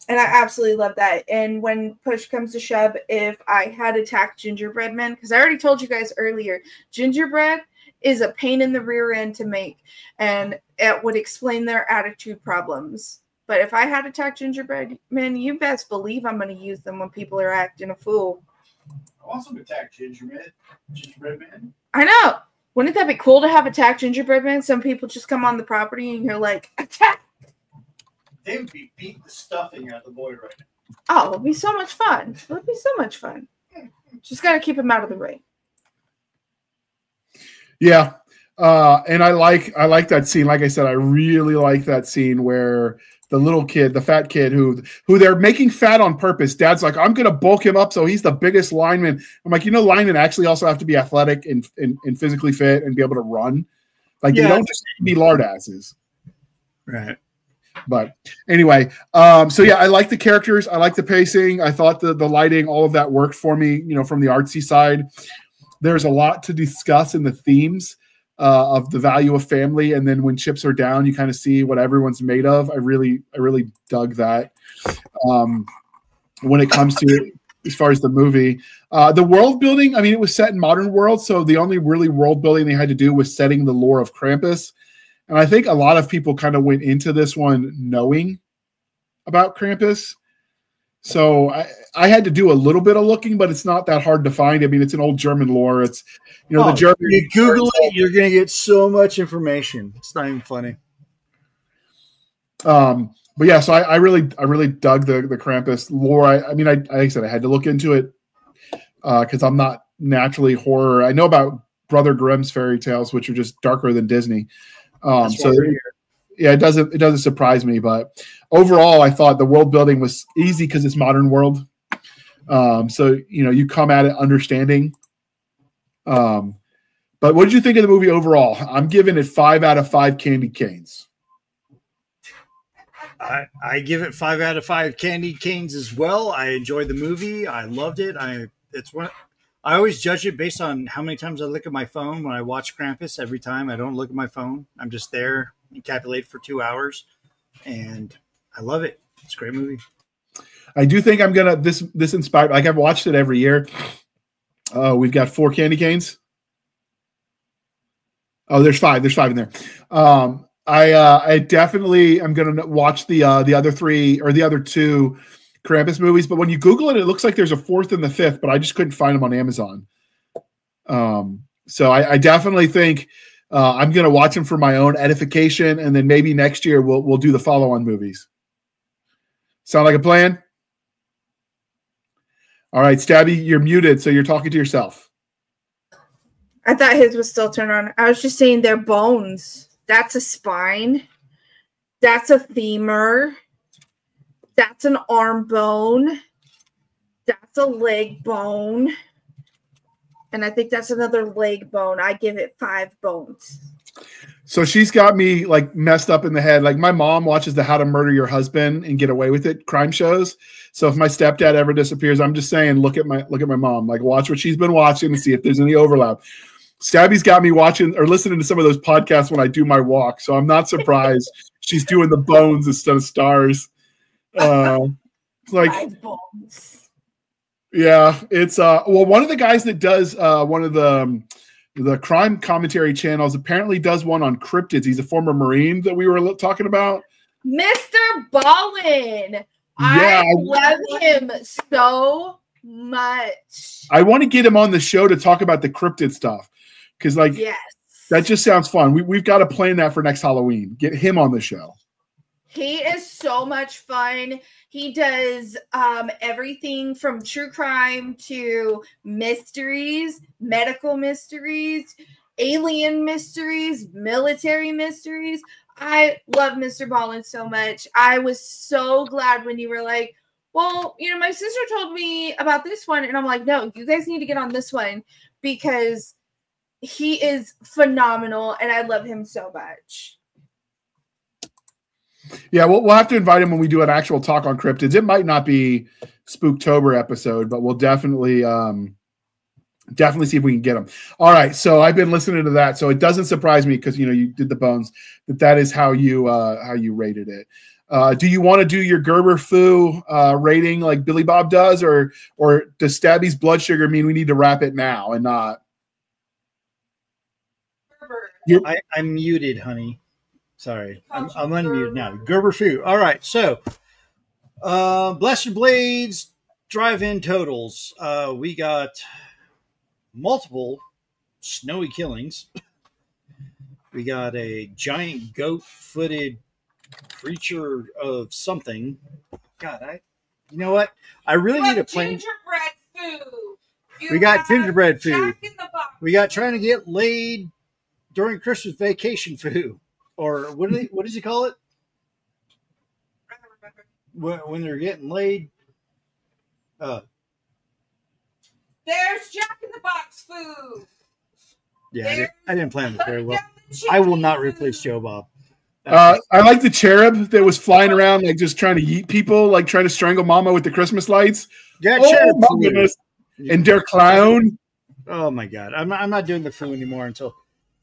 And I absolutely love that. And when push comes to shove, if I had attacked gingerbread men, because I already told you guys earlier, gingerbread is a pain in the rear end to make, and it would explain their attitude problems. But if I had attacked gingerbread men, you best believe I'm going to use them when people are acting a fool. I also attack gingerbread man. I know. Wouldn't that be cool to have attacked gingerbread men? Some people just come on the property and you're like, attack. They would be beating the stuffing out of the boy right now. Oh, it would be so much fun. It would be so much fun. Just got to keep him out of the ring. Yeah. And I like that scene. Like I said, I really like that scene where the little kid, the fat kid who they're making fat on purpose. Dad's like, I'm going to bulk him up so he's the biggest lineman. I'm like, linemen actually also have to be athletic and physically fit and be able to run. Like, they don't just be lard asses. Right. But anyway, so yeah, I like the characters. I like the pacing. I thought the lighting, all of that worked for me, from the artsy side. There's a lot to discuss in the themes of the value of family. And then when chips are down, you kind of see what everyone's made of. I really dug that. When it comes to it, as far as the movie, the world building, I mean, it was set in modern world. So the only really world building they had to do was setting the lore of Krampus. And I think a lot of people kind of went into this one knowing about Krampus. So I had to do a little bit of looking, but it's not that hard to find. I mean, it's an old German lore. It's, the German. You Google it, you're going to get so much information. It's not even funny. But yeah, so I really dug the Krampus lore. Like I said, I had to look into it because I'm not naturally horror. I know about Brother Grimm's fairy tales, which are just darker than Disney. It doesn't surprise me, but overall I thought the world building was easy because it's modern world. So you come at it understanding. But what did you think of the movie overall? I'm giving it 5 out of 5 candy canes. I give it 5 out of 5 candy canes as well. I enjoyed the movie. I loved it. I always judge it based on how many times I look at my phone when I watch Krampus. Every time I don't look at my phone. I'm just there and calculate for 2 hours. And I love it. It's a great movie. I do think I'm going to, this inspired, like I've watched it every year. We've got 4 candy canes. Oh, there's 5. There's 5 in there. I definitely am going to watch the other 3 or the other 2 Krampus movies, but when you Google it, it looks like there's a 4th and the 5th, but I just couldn't find them on Amazon. So I definitely think I'm going to watch them for my own edification, and then maybe next year we'll do the follow-on movies. Sound like a plan? All right, Stabby, you're muted, so you're talking to yourself. I thought his was still turned on. I was just saying they're bones. That's a spine. That's a femur. That's an arm bone. That's a leg bone. And I think that's another leg bone. I give it 5 bones. So she's got me like messed up in the head. Like my mom watches the How to Murder Your Husband and Get Away with It crime shows. So if my stepdad ever disappears, I'm just saying, look at my mom. Like watch what she's been watching and see if there's any overlap. Stabby's got me watching or listening to some of those podcasts when I do my walk. So I'm not surprised she's doing the bones instead of stars. Like 5 bones. Yeah, it's well, one of the guys that does one of the crime commentary channels apparently does one on cryptids. He's a former Marine that we were talking about. Mr. Ballin. Yeah, I love him so much. I want to get him on the show to talk about the cryptid stuff because, like, yes, that just sounds fun. We've got to plan that for next Halloween. Get him on the show. He is so much fun. He does everything from true crime to mysteries, medical mysteries, alien mysteries, military mysteries. I love Mr. Ballin so much. I was so glad when you were like, well, you know, my sister told me about this one. And I'm like, no, you guys need to get on this one because he is phenomenal. And I love him so much. Yeah, we'll have to invite him when we do an actual talk on cryptids. It might not be Spooktober episode, but we'll definitely see if we can get him. All right, so I've been listening to that, so it doesn't surprise me because you did the bones that is how you rated it. Do you want to do your Gerber Foo rating like Billy Bob does, or does Stabby's blood sugar mean we need to wrap it now and not? I'm muted, honey. Sorry, I'm unmuted now. Gerber Foo. All right, so Blaster Blades drive-in totals. We got multiple snowy killings. We got a giant goat-footed creature of something. God, you know what? I really need a plan. Gingerbread food. We got gingerbread food. We got trying to get laid during Christmas vacation food, or what does he call it? I don't remember. When they're getting laid. There's Jack in the Box food. Yeah, I didn't plan this very well. I will not replace Joe Bob. I like the cherub that was flying around, like just trying to eat people, like trying to strangle Mama with the Christmas lights. Yeah, cherub. My goodness. And their clown. Oh my God, I'm not doing the food anymore until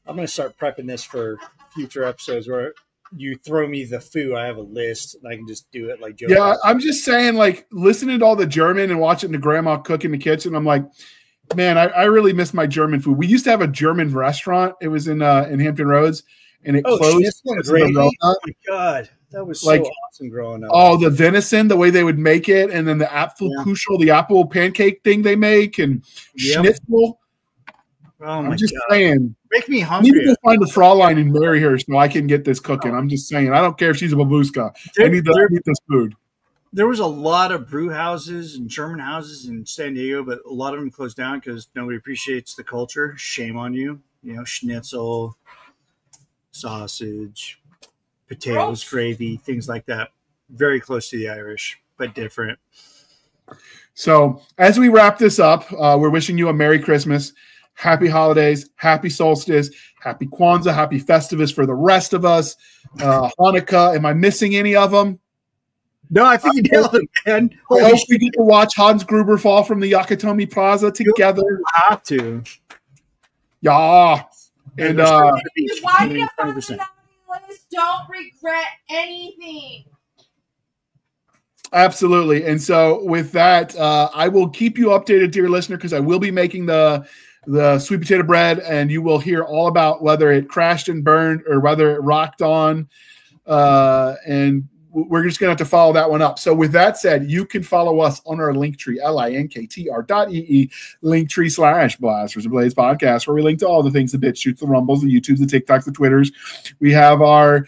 I'm going to start prepping this for future episodes where you throw me the foo. I have a list and I can just do it like Joe. Yeah, I'm just saying, like listening to all the German and watching the grandma cook in the kitchen. I'm like, man, I really miss my German food. We used to have a German restaurant. It was in Hampton Roads, and it closed. Oh my God, that was so awesome growing up. Oh, the venison, the way they would make it, and then the Apfelkuchen, the apple pancake thing they make, and schnitzel. Oh my I'm just God. saying. Make me I need hungry. to go find a Fraulein and marry her so I can get this cooking. I'm just saying. I don't care if she's a babushka. I need this food. There was a lot of brew houses and German houses in San Diego, but a lot of them closed down because nobody appreciates the culture. Shame on you. Schnitzel, sausage, potatoes, gravy, things like that. Very close to the Irish, but different. So as we wrap this up, we're wishing you a Merry Christmas, Happy Holidays, Happy Solstice, Happy Kwanzaa, Happy Festivus for the rest of us. Hanukkah. Am I missing any of them? No, I think you nailed it, man. I hope we get to watch Hans Gruber fall from the Yakatomi Plaza together. You have to. Yeah. And Why you on the list? Don't regret anything. Absolutely. And so with that, I will keep you updated, dear listener, because I will be making the sweet potato bread, and you will hear all about whether it crashed and burned or whether it rocked on. And we're just going to have to follow that one up. So with that said, you can follow us on our Linktree, linktr.ee, Linktree/Blasters and Blades podcast, where we link to all the things, the bits, shoots, the rumbles, the YouTubes, the TikToks, the Twitters. We have our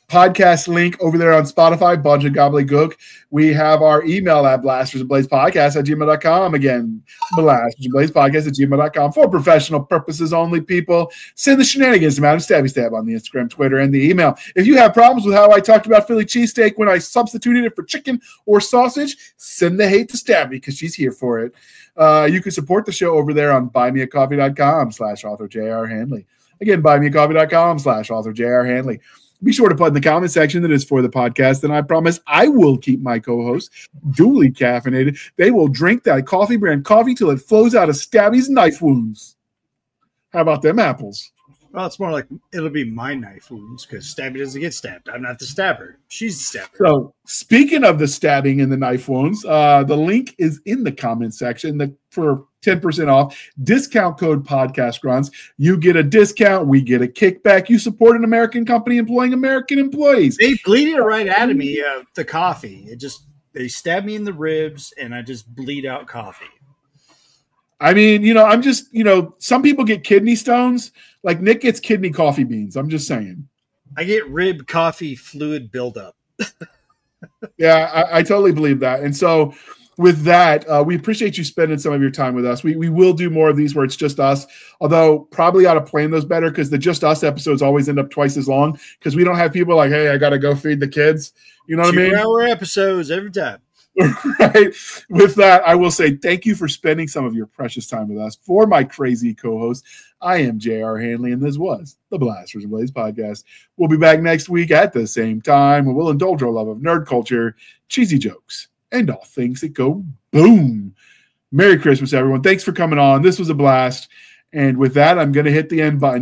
podcast link over there on Spotify, bunch of gobbledygook. We have our email at blastersandbladespodcast@gmail.com. Again, blastersandbladespodcast@gmail.com for professional purposes only, people. Send the shenanigans to Madam Stabby Stab on the Instagram, Twitter, and the email. If you have problems with how I talked about Philly cheesesteak when I substituted it for chicken or sausage, send the hate to Stabby because she's here for it. You can support the show over there on buymeacoffee.com/author J.R. Handley. Again, buymeacoffee.com/author J.R. Handley. Be sure to put in the comment section that is for the podcast, and I promise I will keep my co-hosts duly caffeinated. They will drink that coffee brand coffee till it flows out of Stabby's knife wounds. How about them apples? Well, it's more like it'll be my knife wounds because Stabby doesn't get stabbed. I'm not the stabber. She's the stabber. So speaking of the stabbing and the knife wounds, the link is in the comment section for 10% off. Discount code podcast grunts. You get a discount. We get a kickback. You support an American company employing American employees. They bleed it right out of me, the coffee. They stab me in the ribs and I just bleed out coffee. I mean, I'm just, some people get kidney stones. Like Nick gets kidney coffee beans. I'm just saying. I get rib coffee fluid buildup. Yeah, I totally believe that. And so with that, we appreciate you spending some of your time with us. We will do more of these where it's just us, although probably ought to plan those better because the just us episodes always end up twice as long because we don't have people like, hey, I got to go feed the kids. You know what I mean? 2-hour episodes every time. Right. With that, I will say thank you for spending some of your precious time with us. For my crazy co-host, I am J.R. Handley, and this was the Blasters and Blaze podcast. We'll be back next week at the same time, and we'll indulge our love of nerd culture, cheesy jokes, and all things that go boom. Merry Christmas, everyone. Thanks for coming on. This was a blast. And with that, I'm going to hit the end button.